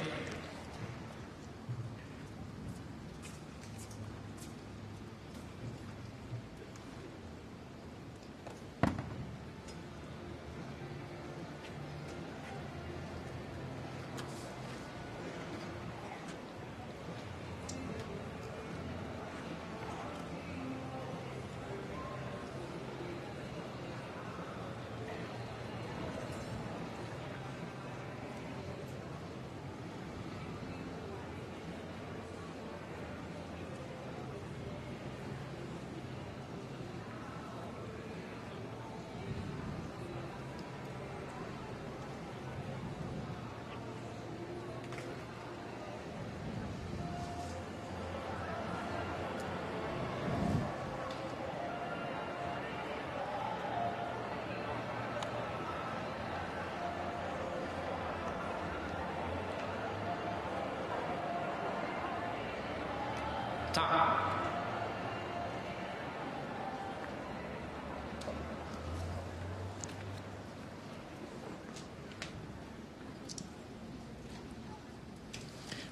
Time.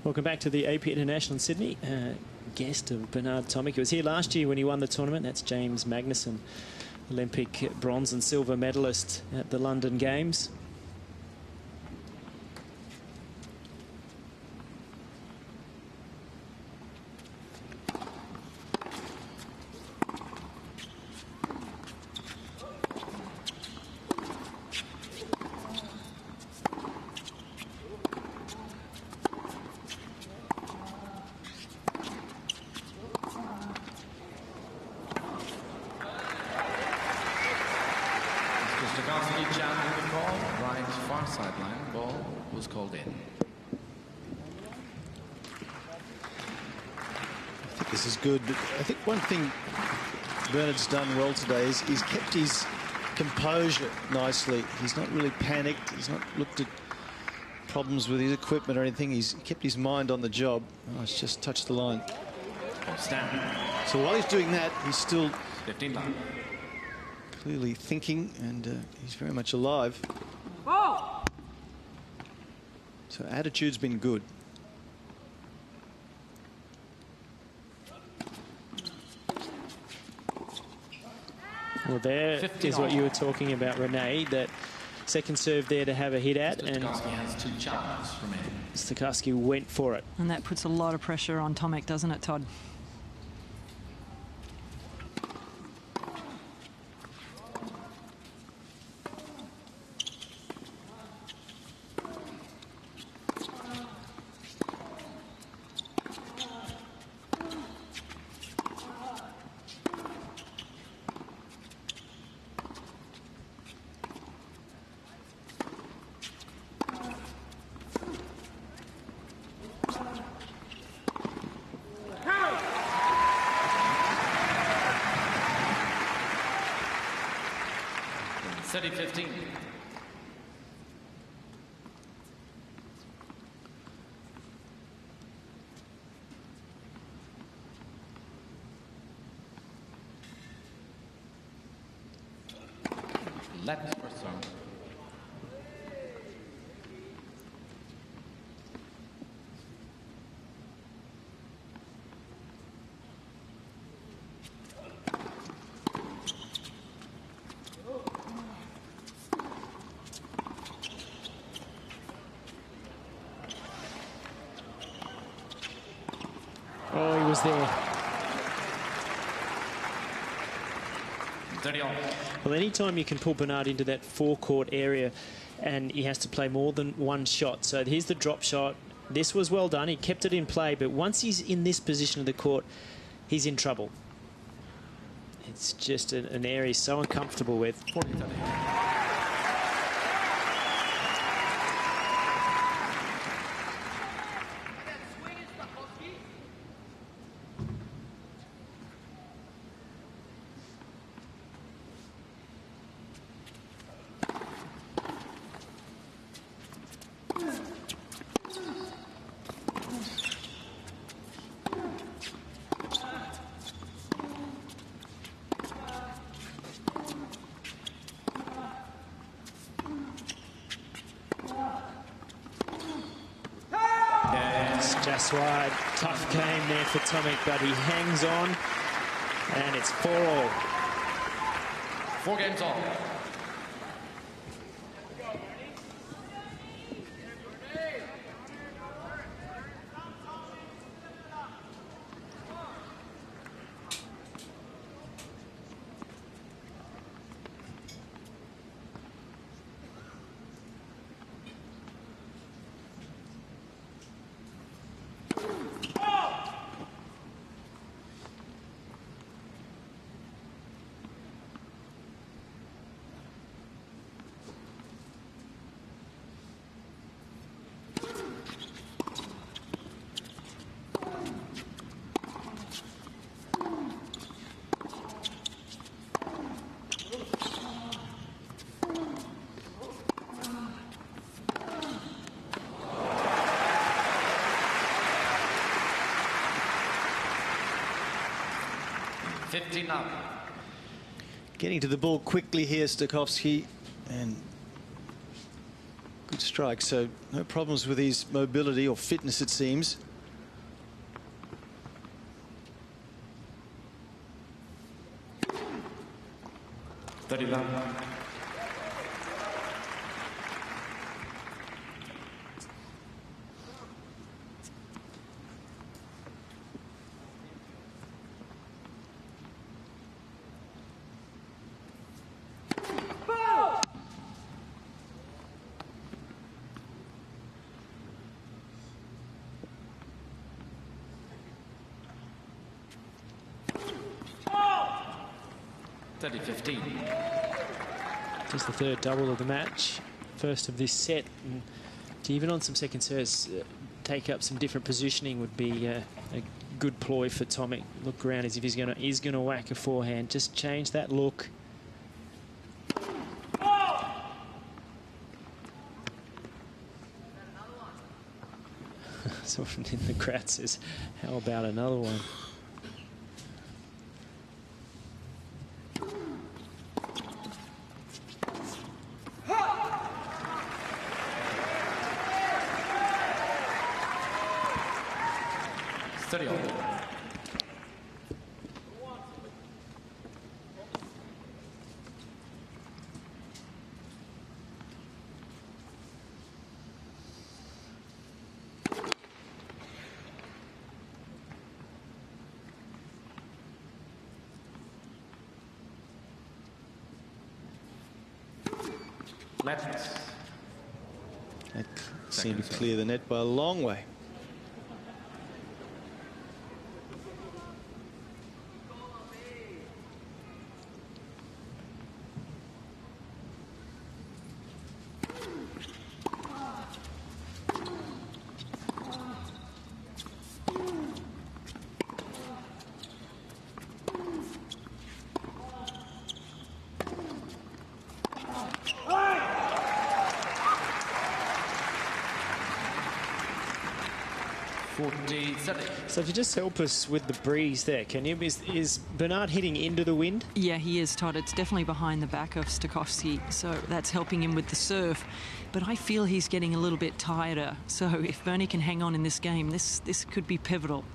Welcome back to the Apia International in Sydney. Guest of Bernard Tomic. He was here last year when he won the tournament. That's James Magnuson, Olympic bronze and silver medalist at the London Games. Stakhovsky challenged the call. Right far sideline. Ball was called in. I think this is good. But I think one thing Bernard's done well today is he's kept his composure nicely. He's not really panicked. He's not looked at problems with his equipment or anything. He's kept his mind on the job. Oh, it's just touched the line. So while he's doing that, he's still 15 line. Clearly thinking, and he's very much alive. Whoa! So attitude's been good. Well, there is what you were talking about, Renee, that second serve there to have a hit at, and Stakhovsky has 2 challenges remaining. Stakhovsky went for it. And that puts a lot of pressure on Tomic, doesn't it, Todd? City 15. Left for some. Oh, he was there. 30 all. Well, anytime you can pull Bernard into that forecourt area and he has to play more than one shot. So here's the drop shot. This was well done. He kept it in play, but once he's in this position of the court, he's in trouble. It's just an area he's so uncomfortable with. 40-30. Just wide. Tough game there for Tomic, but he hangs on, and it's 4-all. 4 games all. 15 up. Getting to the ball quickly here, Stakhovsky, and good strike. So no problems with his mobility or fitness, it seems. Just the third double of the match, first of this set, and even on some second serves, take up some different positioning would be a good ploy for Tomic. Look around as if he's going to whack a forehand. Just change that look. Someone in the crowd says, "How about another one?" That seemed to clear the net by a long way. So if you just help us with the breeze there, can you? Is Bernard hitting into the wind? Yeah, he is, Todd. It's definitely behind the back of Stakhovsky, so that's helping him with the serve. But I feel he's getting a little bit tireder. So if Bernie can hang on in this game, this could be pivotal.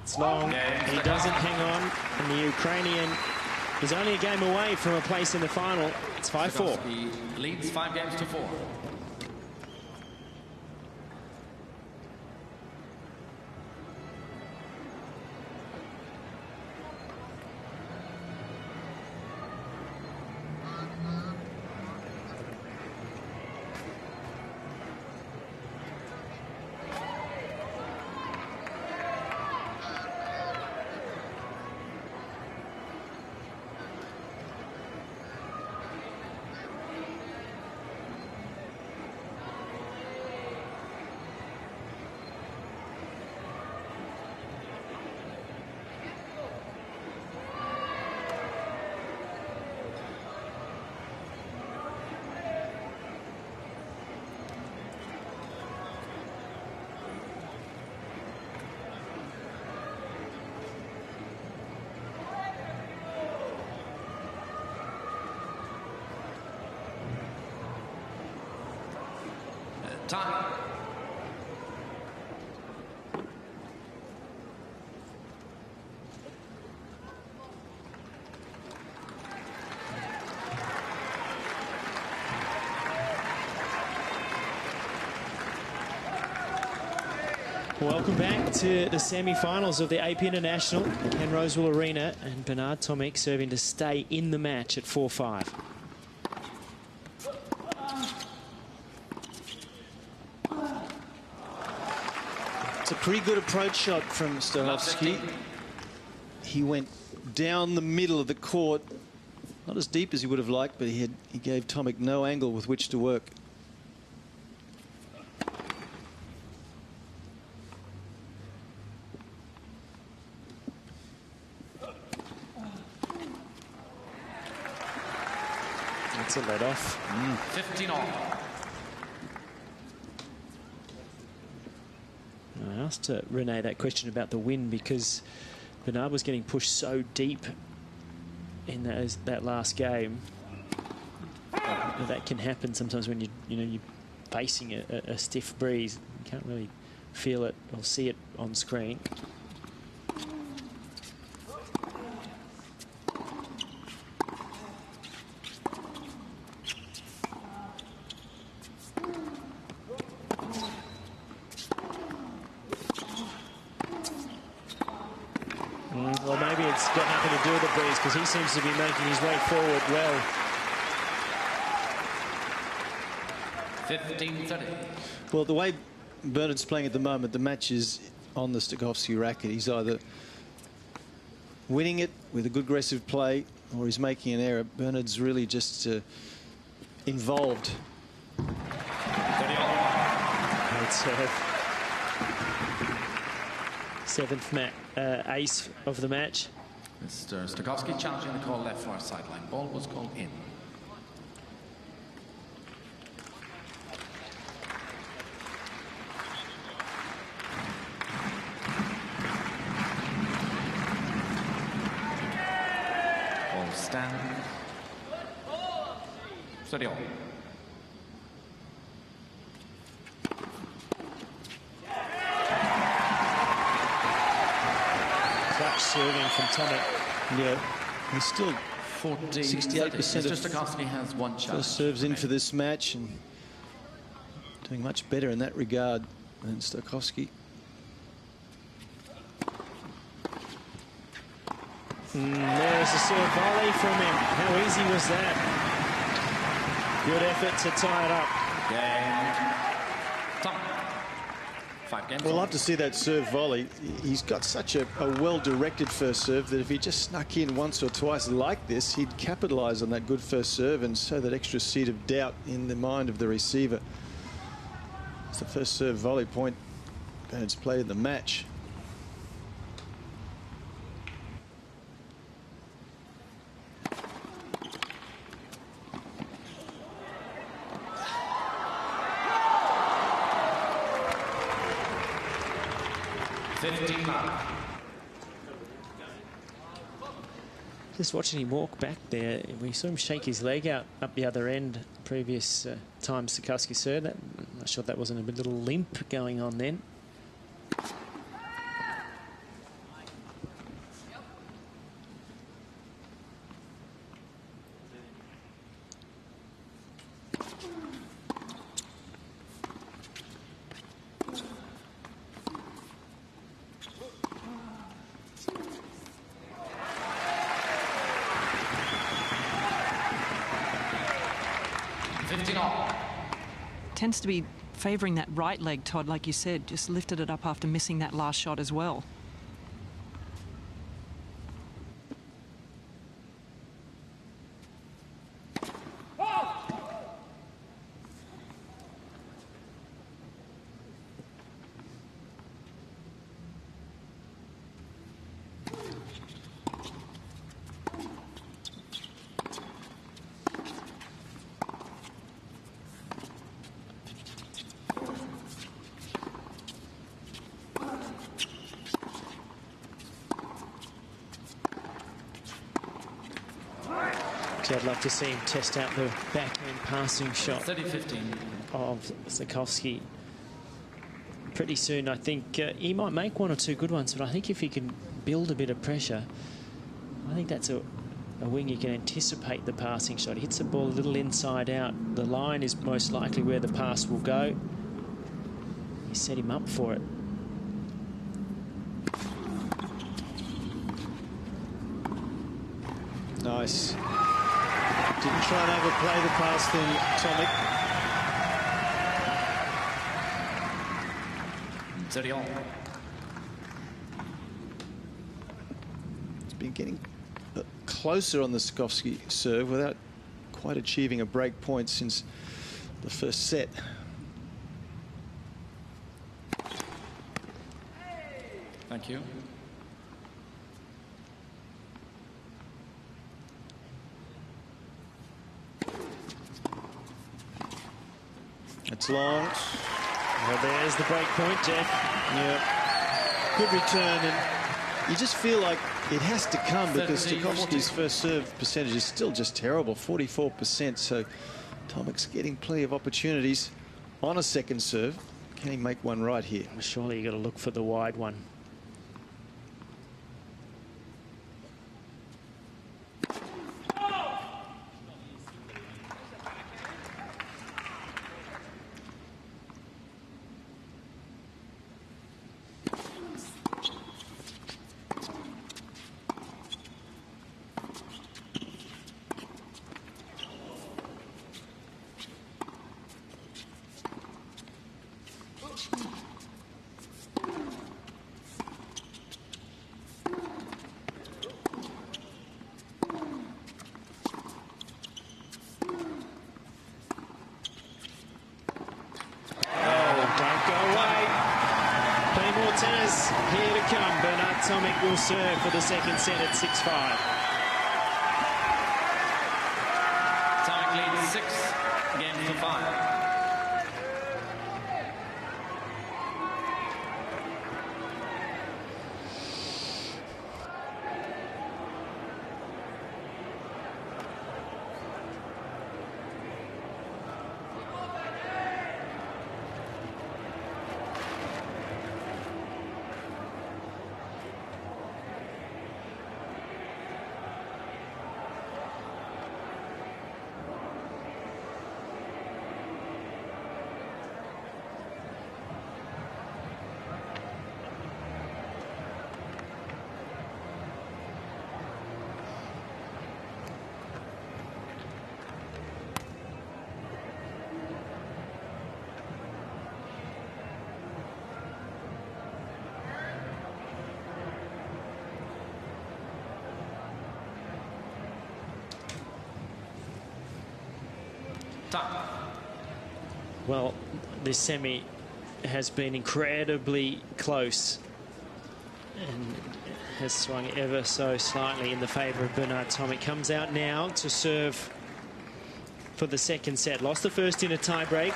It's long. He doesn't hang on, and the Ukrainian is only a game away from a place in the final. It's 5-4. He leads 5 games to 4. Time. Welcome back to the semi-finals of the Apia International at Ken Rosewall Arena, and Bernard Tomic serving to stay in the match at 4-5. It's a pretty good approach shot from Stakhovsky. He went down the middle of the court, not as deep as he would have liked, but he gave Tomic no angle with which to work. That's a let off. 15 all. I asked Renee that question about the wind because Bernard was getting pushed so deep in that last game. That can happen sometimes when you're facing a stiff breeze. You can't really feel it or see it on screen. Well, maybe it's got nothing to do with the breeze because he seems to be making his way forward well. 15-30. Well, the way Bernard's playing at the moment, the match is on the Stakhovsky racket. He's either winning it with a good aggressive play or he's making an error. Bernard's really just involved. Great serve. Seventh ace of the match. Mr. Stakhovsky challenging the call left far sideline. Ball was called in. Ball stand. Steady on. Serving from Tomic. Yeah, he's still 68% Mr. Stakhovsky has one challenge. First serves in for this match and doing much better in that regard than Stakhovsky. There's a serve volley from him. How easy was that? Good effort to tie it up. Game. Tom. 5 games. We'll love to see that serve volley. He's got such a well-directed first serve that if he just snuck in once or twice like this, he'd capitalise on that good first serve and sow that extra seed of doubt in the mind of the receiver. It's the first serve volley point Bernard's played in the match. Just watching him walk back there, we saw him shake his leg out up the other end previous time Stakhovsky served. I'm not sure that wasn't a little limp going on then. Tends to be favouring that right leg, Todd, like you said. Just lifted it up after missing that last shot as well. I'd love to see him test out the backhand passing shot 30-15 of Stakhovsky pretty soon. I think he might make one or two good ones, but I think if he can build a bit of pressure, I think that's a wing you can anticipate the passing shot. He hits the ball a little inside out. The line is most likely where the pass will go. You set him up for it. Nice. Didn't try and overplay the pass then, Tomic. It's been getting closer on the Stakhovsky serve without quite achieving a break point since the first set. Thank you. It's long. Well, there's the break point, Jeff. Yeah. Good return, and you just feel like it has to come because Stakhovsky's first serve percentage is still just terrible, 44%. So Tomic's getting plenty of opportunities on a second serve. Can he make one right here? Surely you got to look for the wide one. Tennis here to come. Bernard Tomic will serve for the second set at 6-5. Tomic leads 6 games to 5. Well, this semi has been incredibly close and has swung ever so slightly in the favour of Bernard Tomic. Comes out now to serve for the second set. Lost the first in a tie break.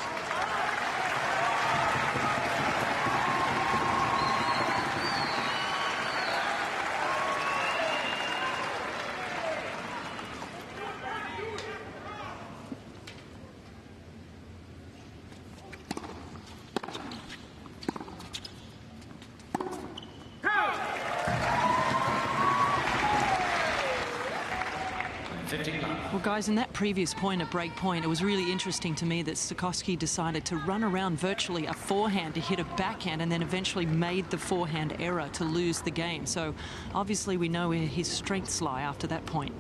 Well, guys, in that previous point, at break point, it was really interesting to me that Stakhovsky decided to run around virtually a forehand to hit a backhand and then eventually made the forehand error to lose the game. So obviously we know where his strengths lie after that point.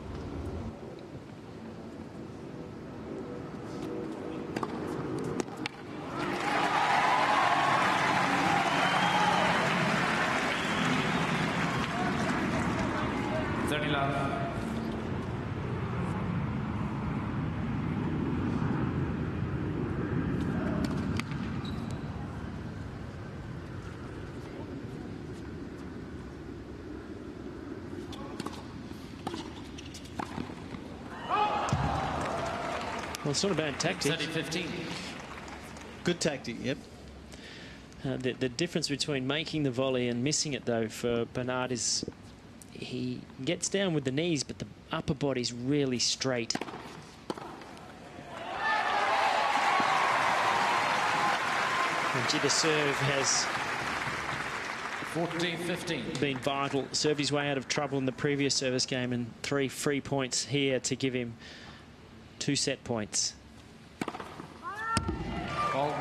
Well, it's not a bad tactic. 30-15. Good tactic, yep. The difference between making the volley and missing it, though, for Bernard is he gets down with the knees, but the upper body's really straight. And jitter serve has 14-15. been vital. Served his way out of trouble in the previous service game, and 3 free points here to give him 2 set points. Fault.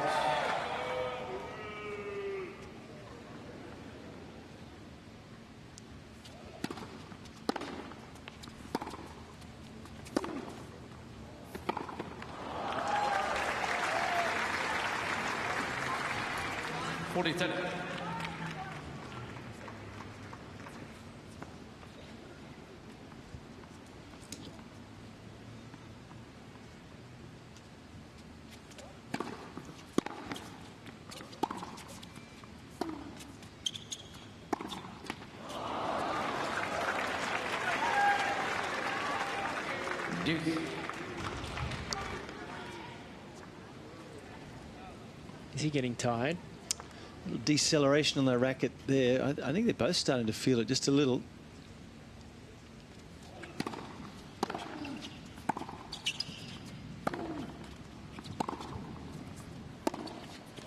Is he getting tired? A little deceleration on the racket there. I think they're both starting to feel it just a little.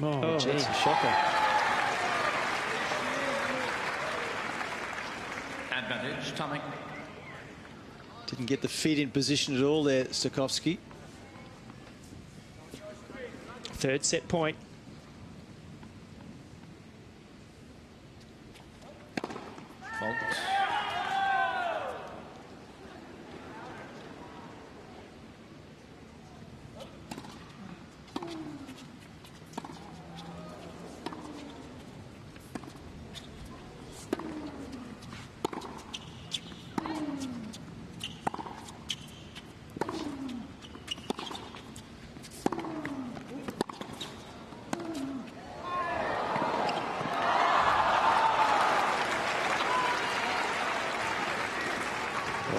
Oh, gee. That's a shocker. Advantage, Tomic. Didn't get the feet in position at all there, STAKHOVSKY. Third set point. Fault.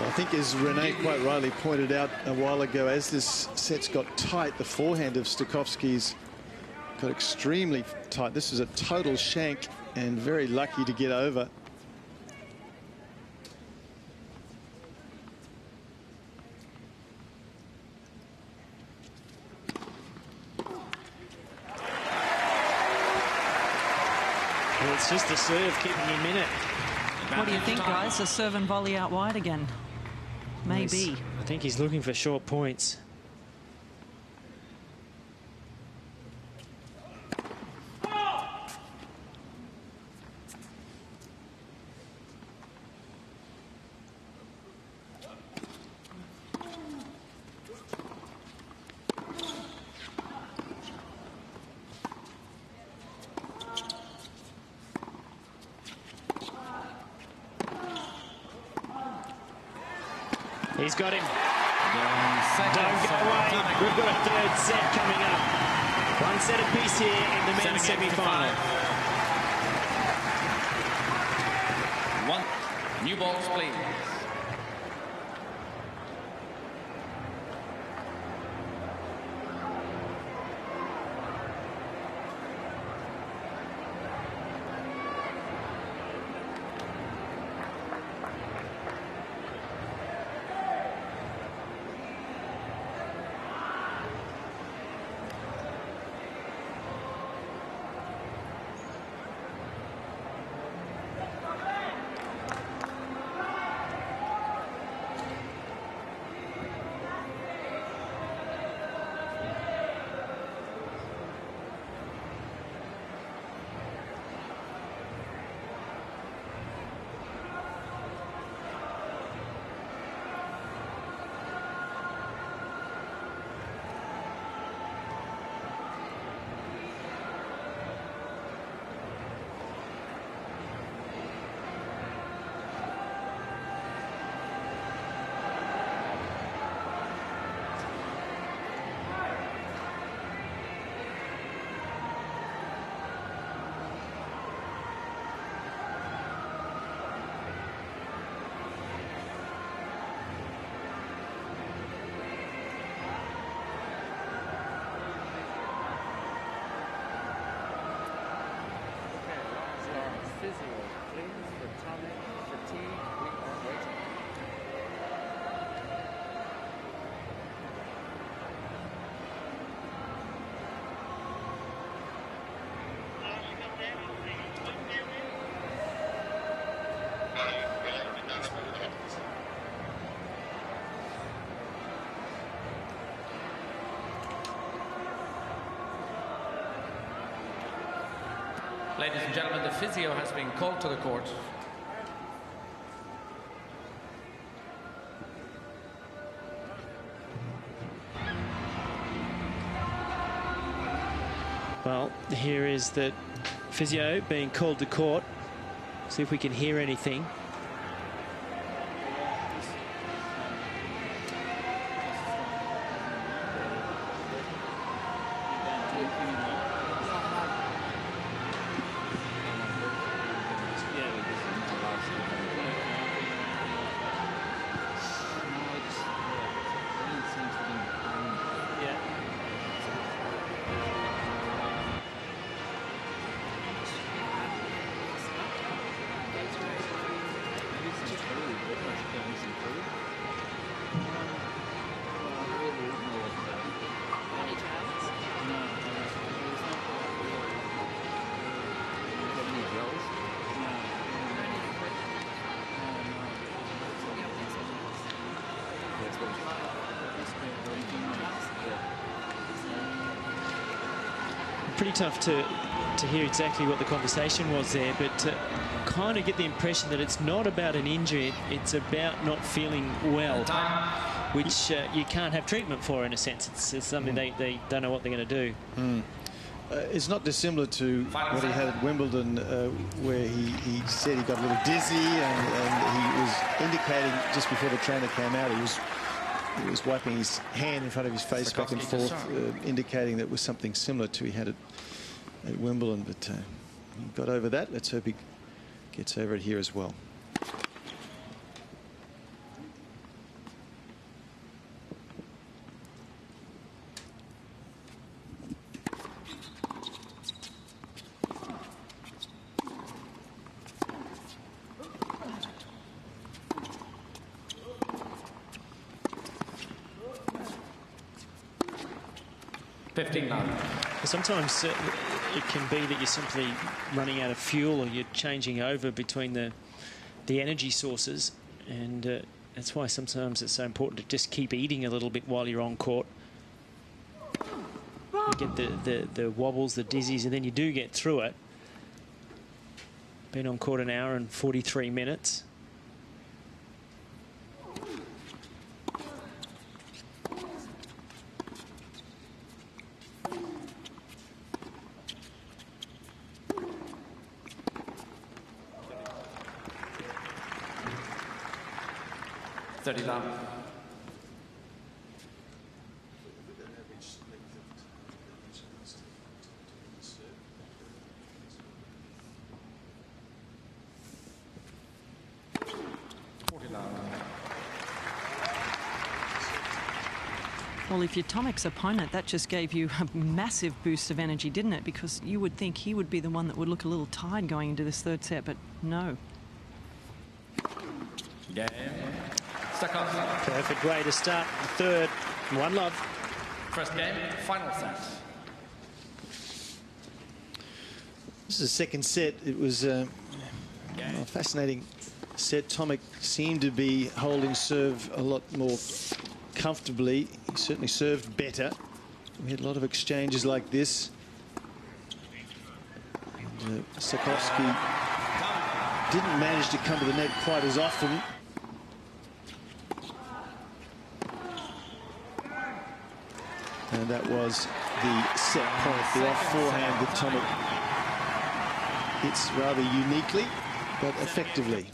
I think, as Renee quite rightly pointed out a while ago, as this set's got tight, the forehand of STAKHOVSKY's got extremely tight. This was a total shank and very lucky to get over. Well, it's just the serve keeping him in it. What do you think, guys? A serve and volley out wide again? Maybe. I think he's looking for short points. He's got him. Don't go away. We've got a third set coming up. One set apiece here in the men's semi-final. One. New balls, please. Ladies and gentlemen, the physio has been called to the court. Well, here is the physio being called to court. See if we can hear anything. pretty tough to hear exactly what the conversation was there, but kind of get the impression that it's not about an injury, it's about not feeling well, which you can't have treatment for, in a sense. It's something they don't know what they're going to do. It's not dissimilar to what he had at Wimbledon, where he said he got a little dizzy, and he was indicating just before the trainer came out, he was wiping his hand in front of his face back and forth, indicating that it was something similar to he had at Wimbledon, but he got over that. Let's hope he gets over it here as well. Sometimes it can be that you're simply running out of fuel, or you're changing over between the energy sources, and that's why sometimes it's so important to just keep eating a little bit while you're on court. You get the wobbles, the dizzies, and then you do get through it. Been on court an hour and 43 minutes. Well, if you're Tomic's opponent, that just gave you a massive boost of energy, didn't it? Because you would think he would be the one that would look a little tired going into this third set, but no. Game. STAKHOVSKY. Perfect way to start the third. 1-love. First game, final set. This is the second set. It was a fascinating set. Tomic seemed to be holding serve a lot more comfortably. He certainly served better. We had a lot of exchanges like this. And, STAKHOVSKY didn't manage to come to the net quite as often. And that was the set point, the off forehand that Tomic hits rather uniquely, but effectively.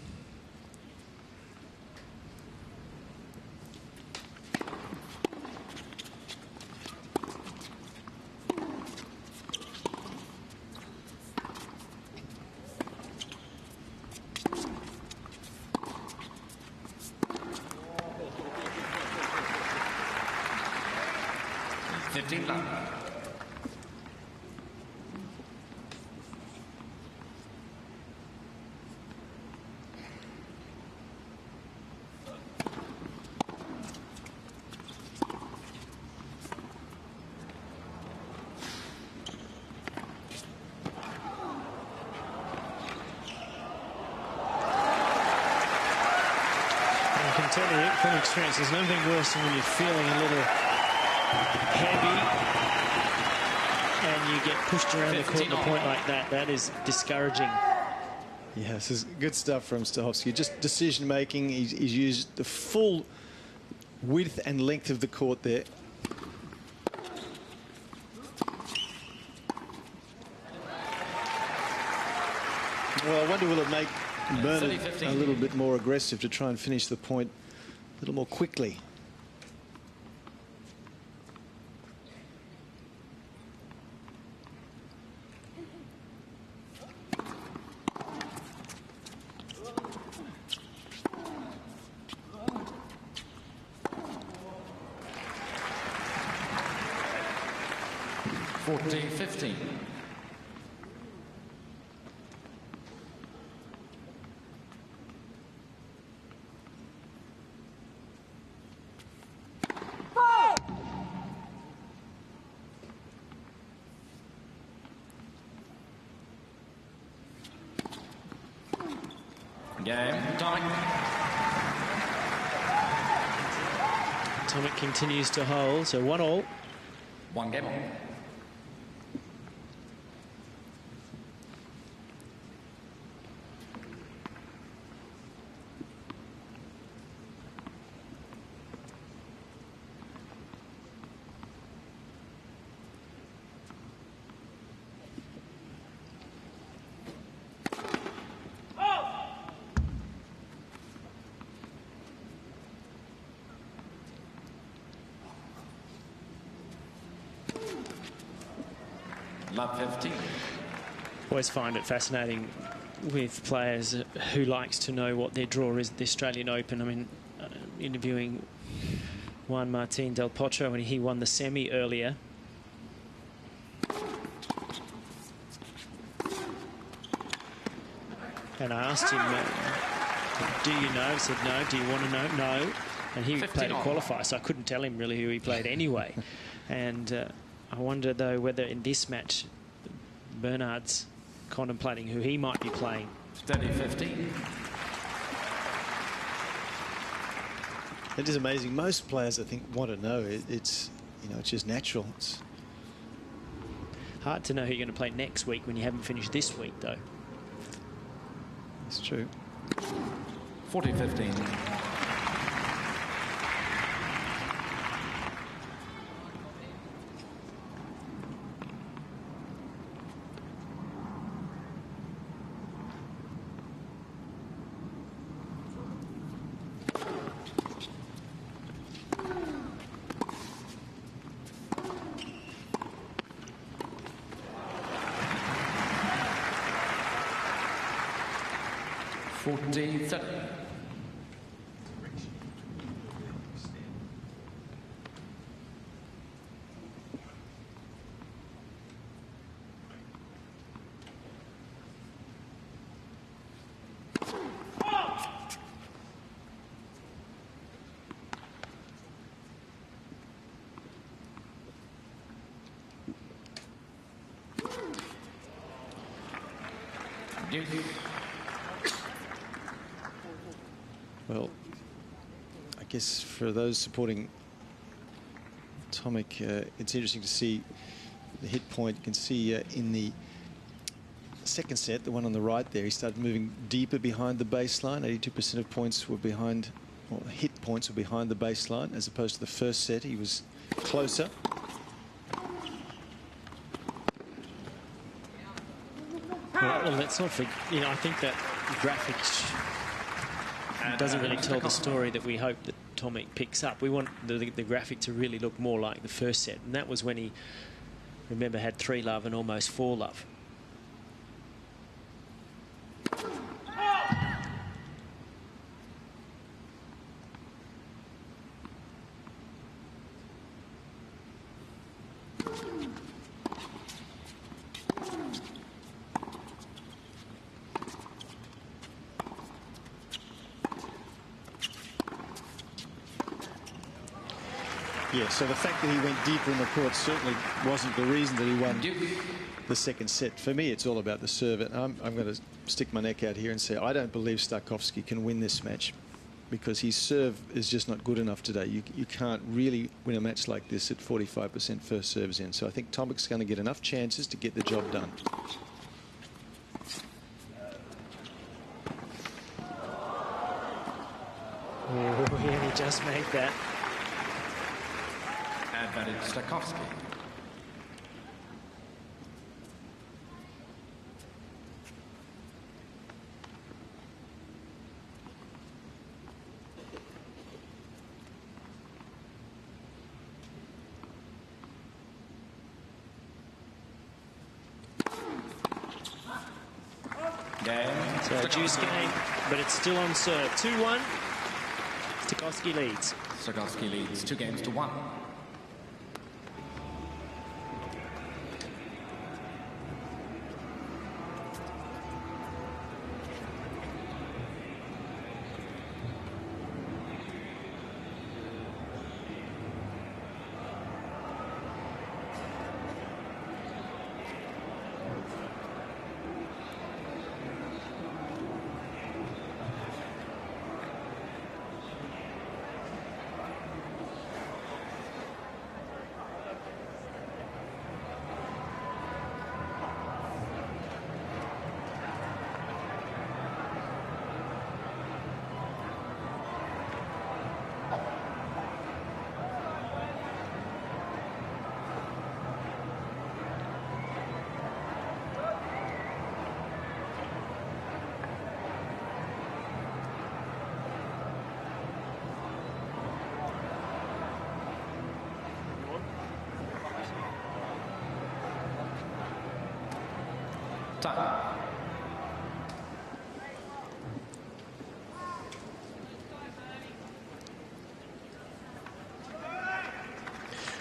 From experience, there's nothing worse than when you're feeling a little heavy and you get pushed around the court at a point like that. That is discouraging. Yes, this is good stuff from STAKHOVSKY. Just decision making. He's used the full width and length of the court there. Well, I wonder will it make Bernard a little bit more aggressive to try and finish the point a little more quickly. Game. Tomic continues to hold, so 1-1. 1 game on. Love 15. Always find it fascinating with players who likes to know what their draw is at the Australian Open. I mean, interviewing Juan Martín del Potro when he won the semi earlier. And I asked him, do you know? He said, no. Do you want to know? No. And he played a qualifier, so I couldn't tell him really who he played anyway. And I wonder, though, whether in this match, Bernard's contemplating who he might be playing. 30-15. It is amazing. Most players, I think, want to know. It's just natural. It's hard to know who you're going to play next week when you haven't finished this week, though. It's true. 40-15. Well, I guess for those supporting Tomic, it's interesting to see the hit point. You can see in the second set, the one on the right there, he started moving deeper behind the baseline. 82% of points were behind, or hit points were behind the baseline, as opposed to the first set. He was closer. Well, let's not forget, I think that graphic doesn't really tell the story that we hope that Tomic picks up. We want the graphic to really look more like the first set, and that was when he, remember, had 3-love and almost 4-love. Yeah, so the fact that he went deeper in the court certainly wasn't the reason that he won the second set. For me, it's all about the serve. And I'm going to stick my neck out here and say I don't believe Stakhowski can win this match because his serve is just not good enough today. You can't really win a match like this at 45% first serves in. So I think Tomic's going to get enough chances to get the job done. Oh, yeah, he just made that. Advantage Stakhowsky. So a juice game, but it's still on serve. 2-1. Stakhowsky leads. Stakhowsky leads 2-1. Time.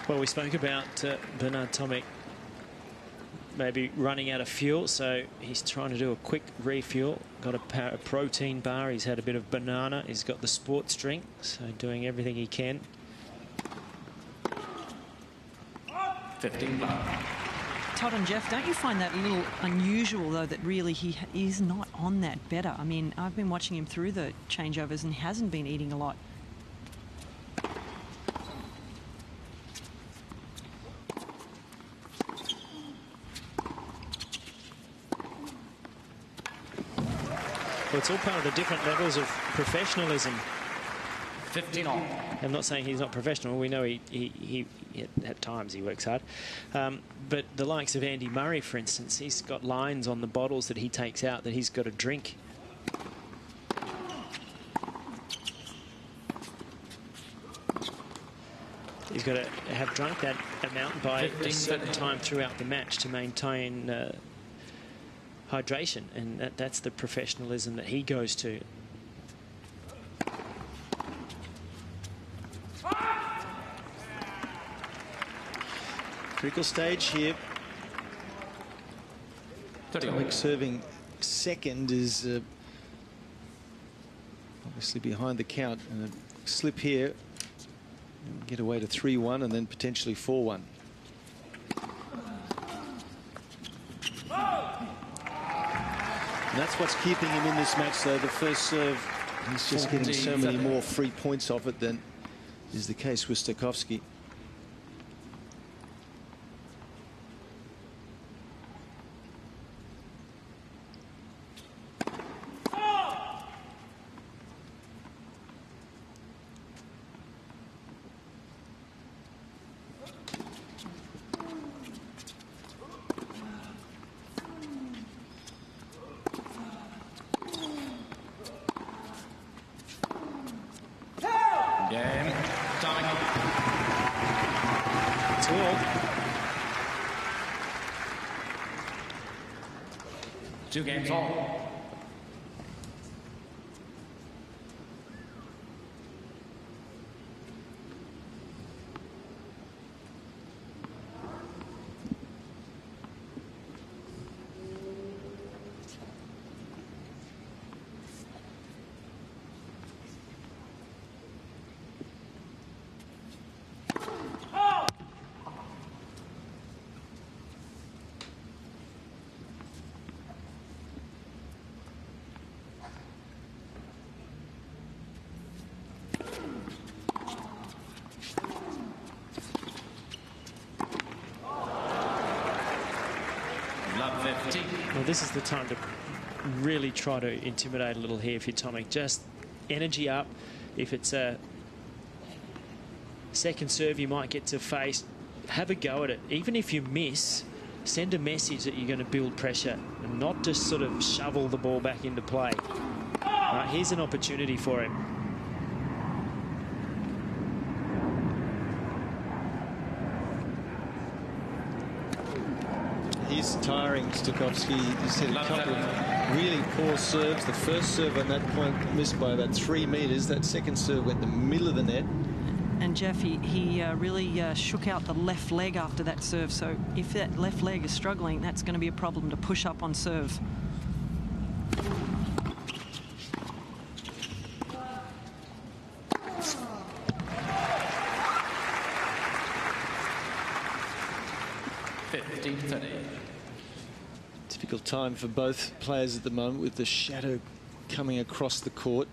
Well, we spoke about Bernard Tomic maybe running out of fuel, so he's trying to do a quick refuel. Got a protein bar. He's had a bit of banana. He's got the sports drink, so doing everything he can. 15 love. Todd and Jeff, don't you find that a little unusual, though, that really he is not on that better? I mean, I've been watching him through the changeovers and he hasn't been eating a lot. Well, it's all part of the different levels of professionalism. 15 all. I'm not saying he's not professional. We know he at times he works hard. But the likes of Andy Murray, for instance, he's got lines on the bottles that he takes out that he's got to drink. He's got to have drunk that amount by a certain time throughout the match to maintain hydration, and that's the professionalism that he goes to. Critical stage here. Tomic serving second is obviously behind the count, and a slip here, get away to 3-1 and then potentially 4-1. And that's what's keeping him in this match, though. The first serve, he's just getting so many more free points off it than is the case with STAKHOVSKY. Game. Tomic. 2 games all. Well, this is the time to really try to intimidate a little here if you're Tomic. Just energy up. If it's a second serve you might get to face, have a go at it. Even if you miss, send a message that you're going to build pressure and not just sort of shovel the ball back into play. Here's an opportunity for him. He's tiring, STAKHOVSKY. He's hit a couple of really poor serves. The first serve on that point missed by about 3 meters. That second serve went in the middle of the net. And Jeff, he really shook out the left leg after that serve. So if that left leg is struggling, that's going to be a problem to push up on serve. Difficult time for both players at the moment with the shadow coming across the court.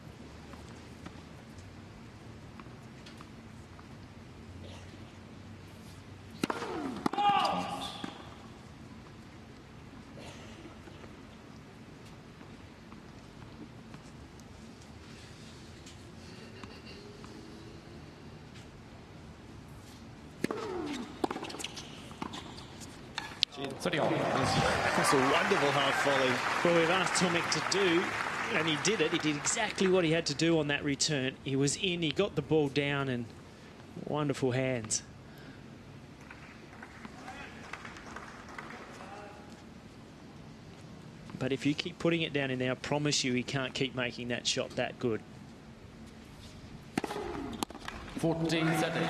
That's a wonderful half volley. Well, we've asked Tomic to do, and he did it. He did exactly what he had to do on that return. He was in, he got the ball down, and wonderful hands. But if you keep putting it down in there, I promise you he can't keep making that shot that good. 14-30.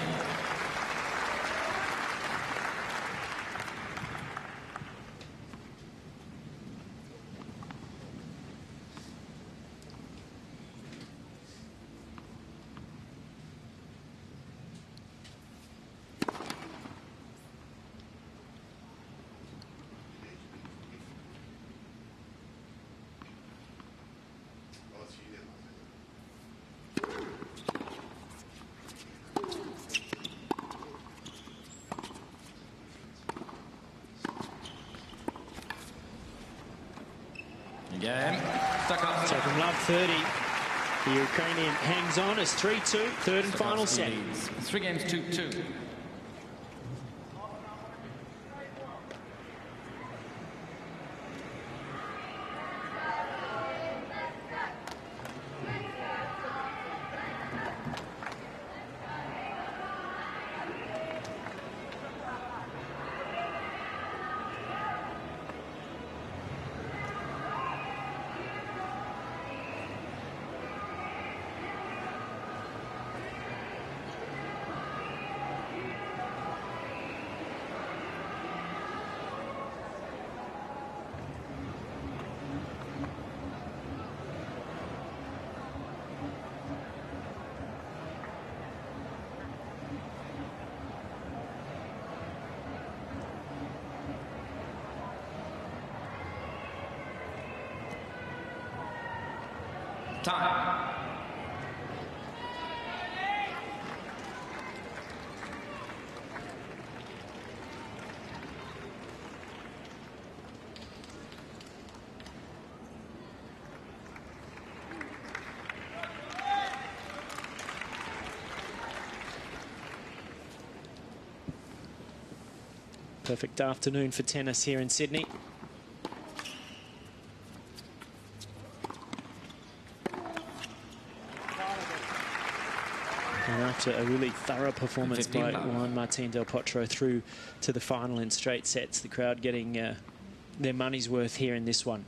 Game. So from love 30, the Ukrainian hangs on as 3-2, third and final set. 3 games, 2-2. Time. Perfect afternoon for tennis here in Sydney. And after a really thorough performance by Juan Martín del Potro through to the final in straight sets, the crowd getting their money's worth here in this one.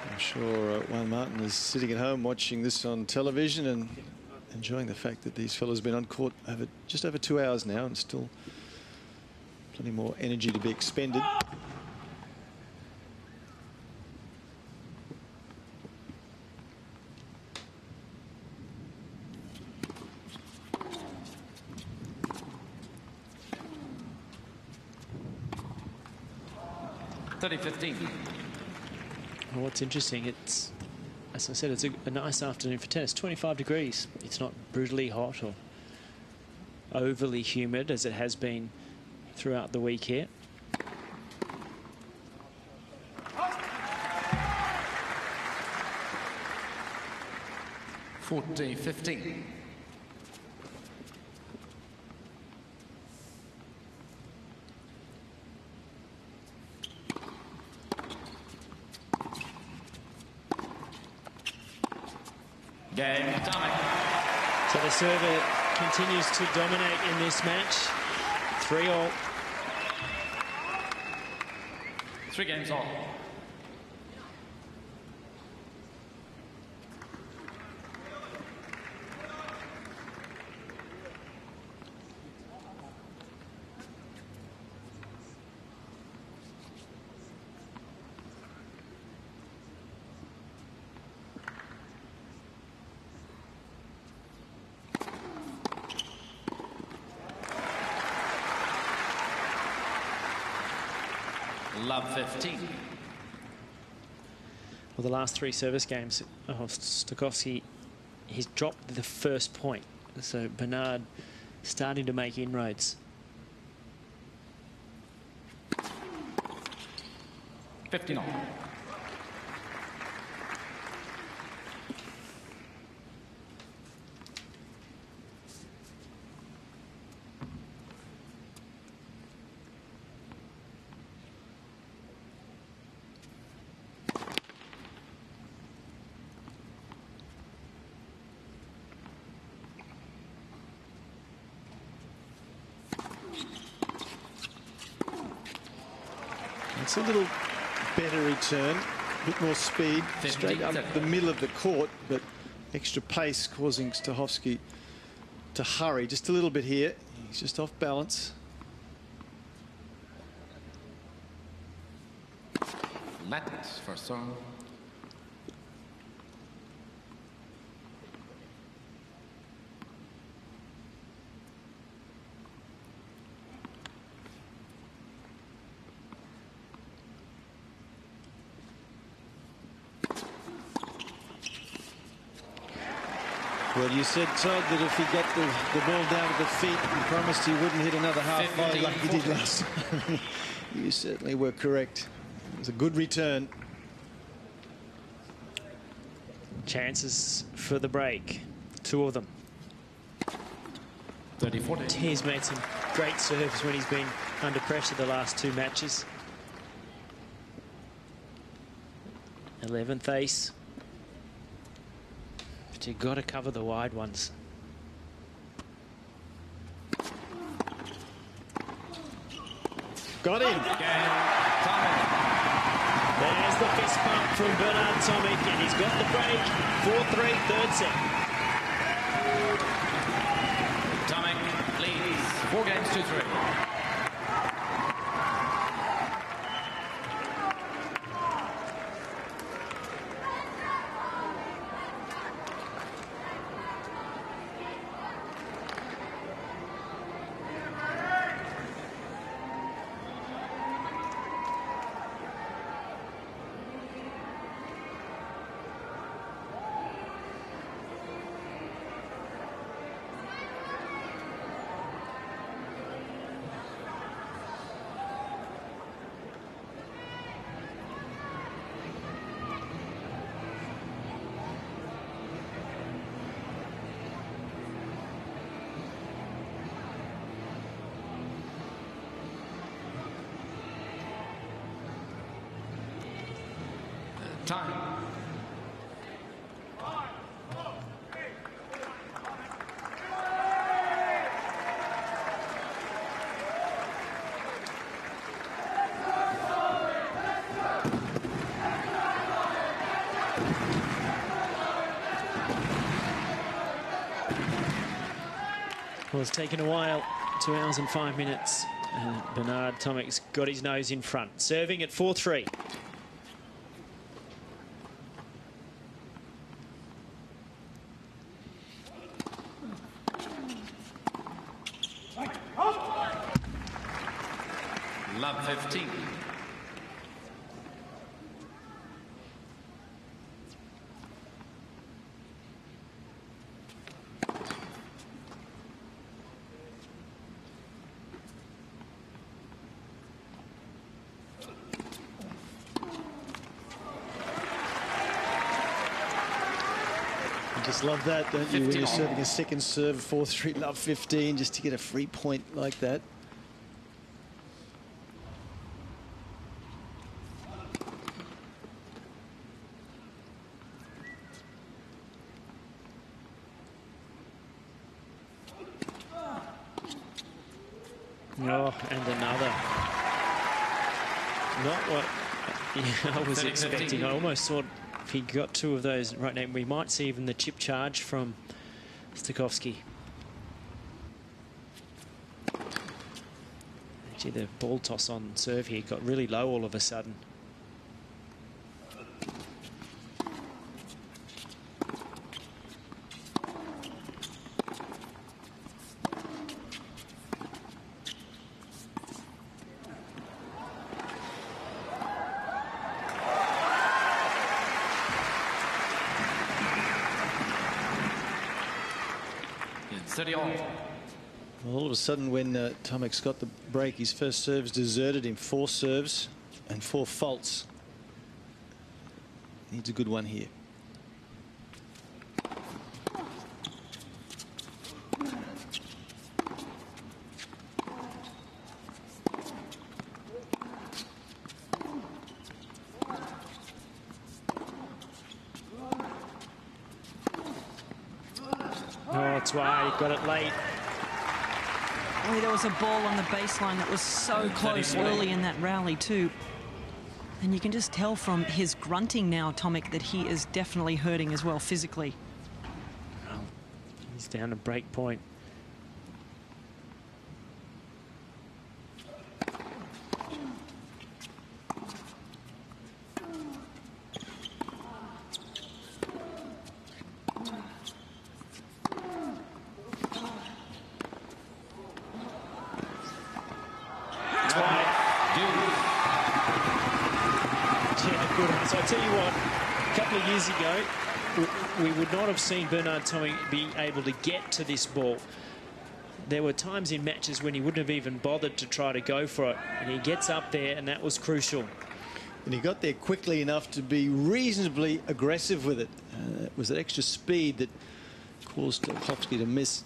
I'm sure Juan Martin is sitting at home watching this on television and enjoying the fact that these fellows have been on court just over 2 hours now and still plenty more energy to be expended. Well, what's interesting, it's, as I said, it's a nice afternoon for tennis. 25 degrees. It's not brutally hot or overly humid as it has been throughout the week here. (40-15). Game. So the server continues to dominate in this match. 3-all. 3 games all. Love 15. Well, the last 3 service games of Stakhovsky, he's dropped the first point. So Bernard starting to make inroads. 15 all. It's a little better return, a bit more speed, straight up the middle of the court, but extra pace causing STAKHOVSKY to hurry just a little bit here. He's just off balance. Let for serve. Well, you said, Todd, that if he got the ball down at the feet, he promised he wouldn't hit another half volley like he did last time. You certainly were correct. It was a good return. Chances for the break. 2 of them. 30-40. He's made some great serves when he's been under pressure the last 2 matches. 11th ace. But you've got to cover the wide ones. Got him. There's the fist bump from Bernard Tomic, and he's got the break. 4-3, third set. Tomic leads 4 games to 3. Time. Well, it's taken a while. 2 hours and 5 minutes. And Bernard Tomic's got his nose in front. Serving at 4-3. Love 15. You just love that, don't you, when you're serving a second serve, 4-3, love 15, just to get a free point like that. Oh, and another. Not what I was expecting. I almost thought if he got 2 of those right now, we might see even the chip charge from STAKHOVSKY. Actually, the ball toss on serve here got really low all of a sudden. All of a sudden, when Tomic's got the break, his first serves deserted him. 4 serves and 4 faults. Needs a good one here. Oh, it's wide. He got it late. Oh, there was a ball on the baseline that was so close early in that rally too. And you can just tell from his grunting now, Tomic, that he is definitely hurting as well physically. He's down to break point. So I tell you what, a couple of years ago, we would not have seen Bernard Tomic be able to get to this ball. There were times in matches when he wouldn't have even bothered to try to go for it, and he gets up there, and that was crucial. And he got there quickly enough to be reasonably aggressive with it. It was that extra speed that caused STAKHOVSKY to miss.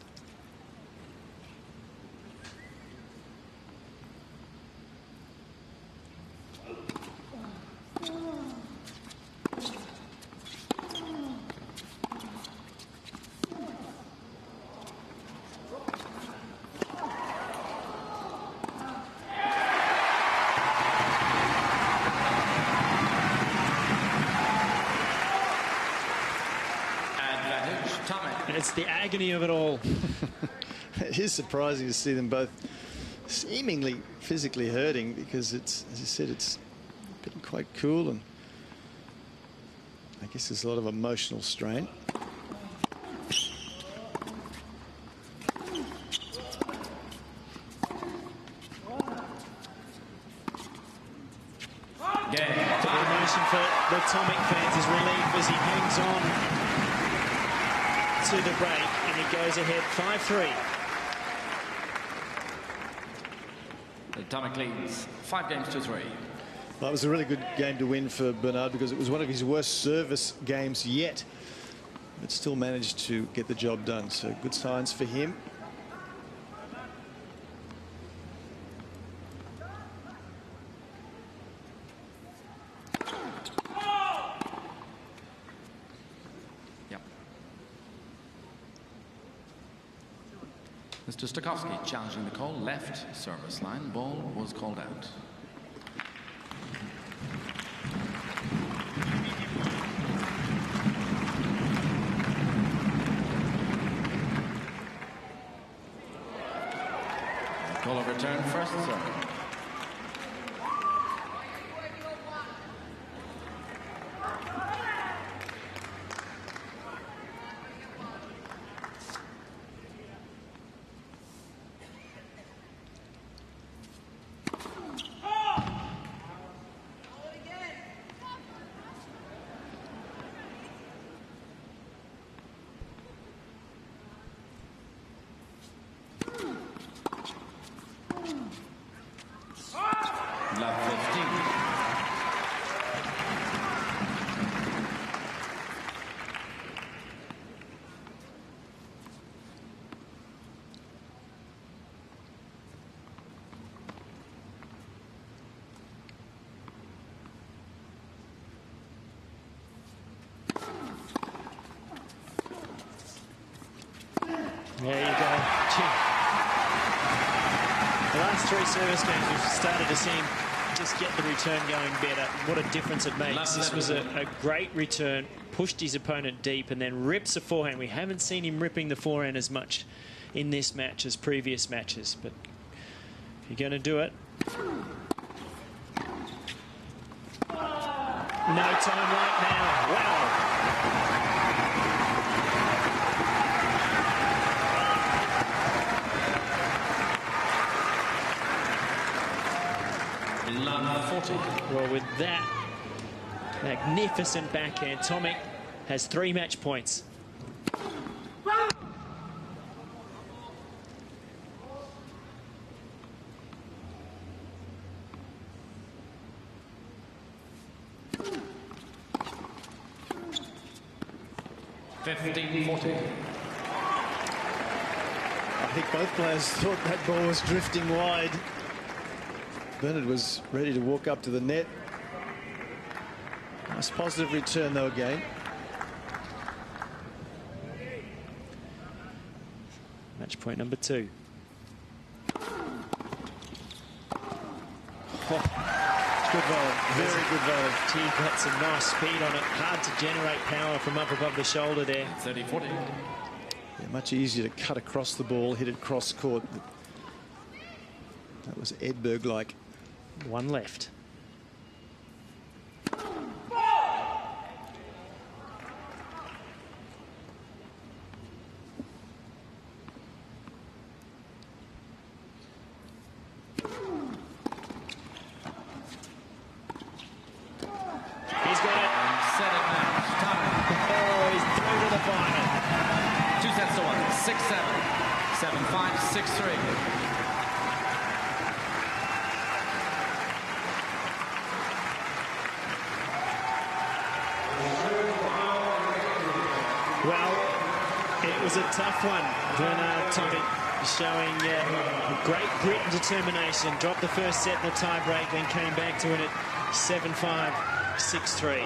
It's the agony of it all. It is surprising to see them both seemingly physically hurting, because it's, as you said, it's been quite cool, and I guess there's a lot of emotional strain. The emotion for the Tomic fans is relief as he hangs on to the break, and he goes ahead 5-3. The Tomic leads 5 games to 3. Well, it was a really good game to win for Bernard, because it was one of his worst service games yet, but still managed to get the job done. So good signs for him. Mr. STAKHOVSKY challenging the call, left service line. Ball was called out. Call of return, first serve. There you go. The last 3 service games, we've started to see him just get the return going better. What a difference it makes. This was a great return, pushed his opponent deep, and then rips a forehand. We haven't seen him ripping the forehand as much in this match as previous matches, but if you're going to do it, no time right now. Wow. Well, with that magnificent backhand, Tomic has 3 match points. I think both players thought that ball was drifting wide. Bernard was ready to walk up to the net. Nice positive return though again. Match point number 2. Good volley. Very good volley. He got some nice speed on it. Hard to generate power from up above the shoulder there. 30-40. Yeah, much easier to cut across the ball, hit it cross court. That was Edberg-like. One left. He's got it. Set it match. Time. Oh, he's through to the final. 2 sets to 1. 6-7. 7-5. 6-3. Well, it was a tough one. Bernard Tomic showing great grit and determination. Dropped the first set in the tie break, then came back to win it 7-5, 6-3.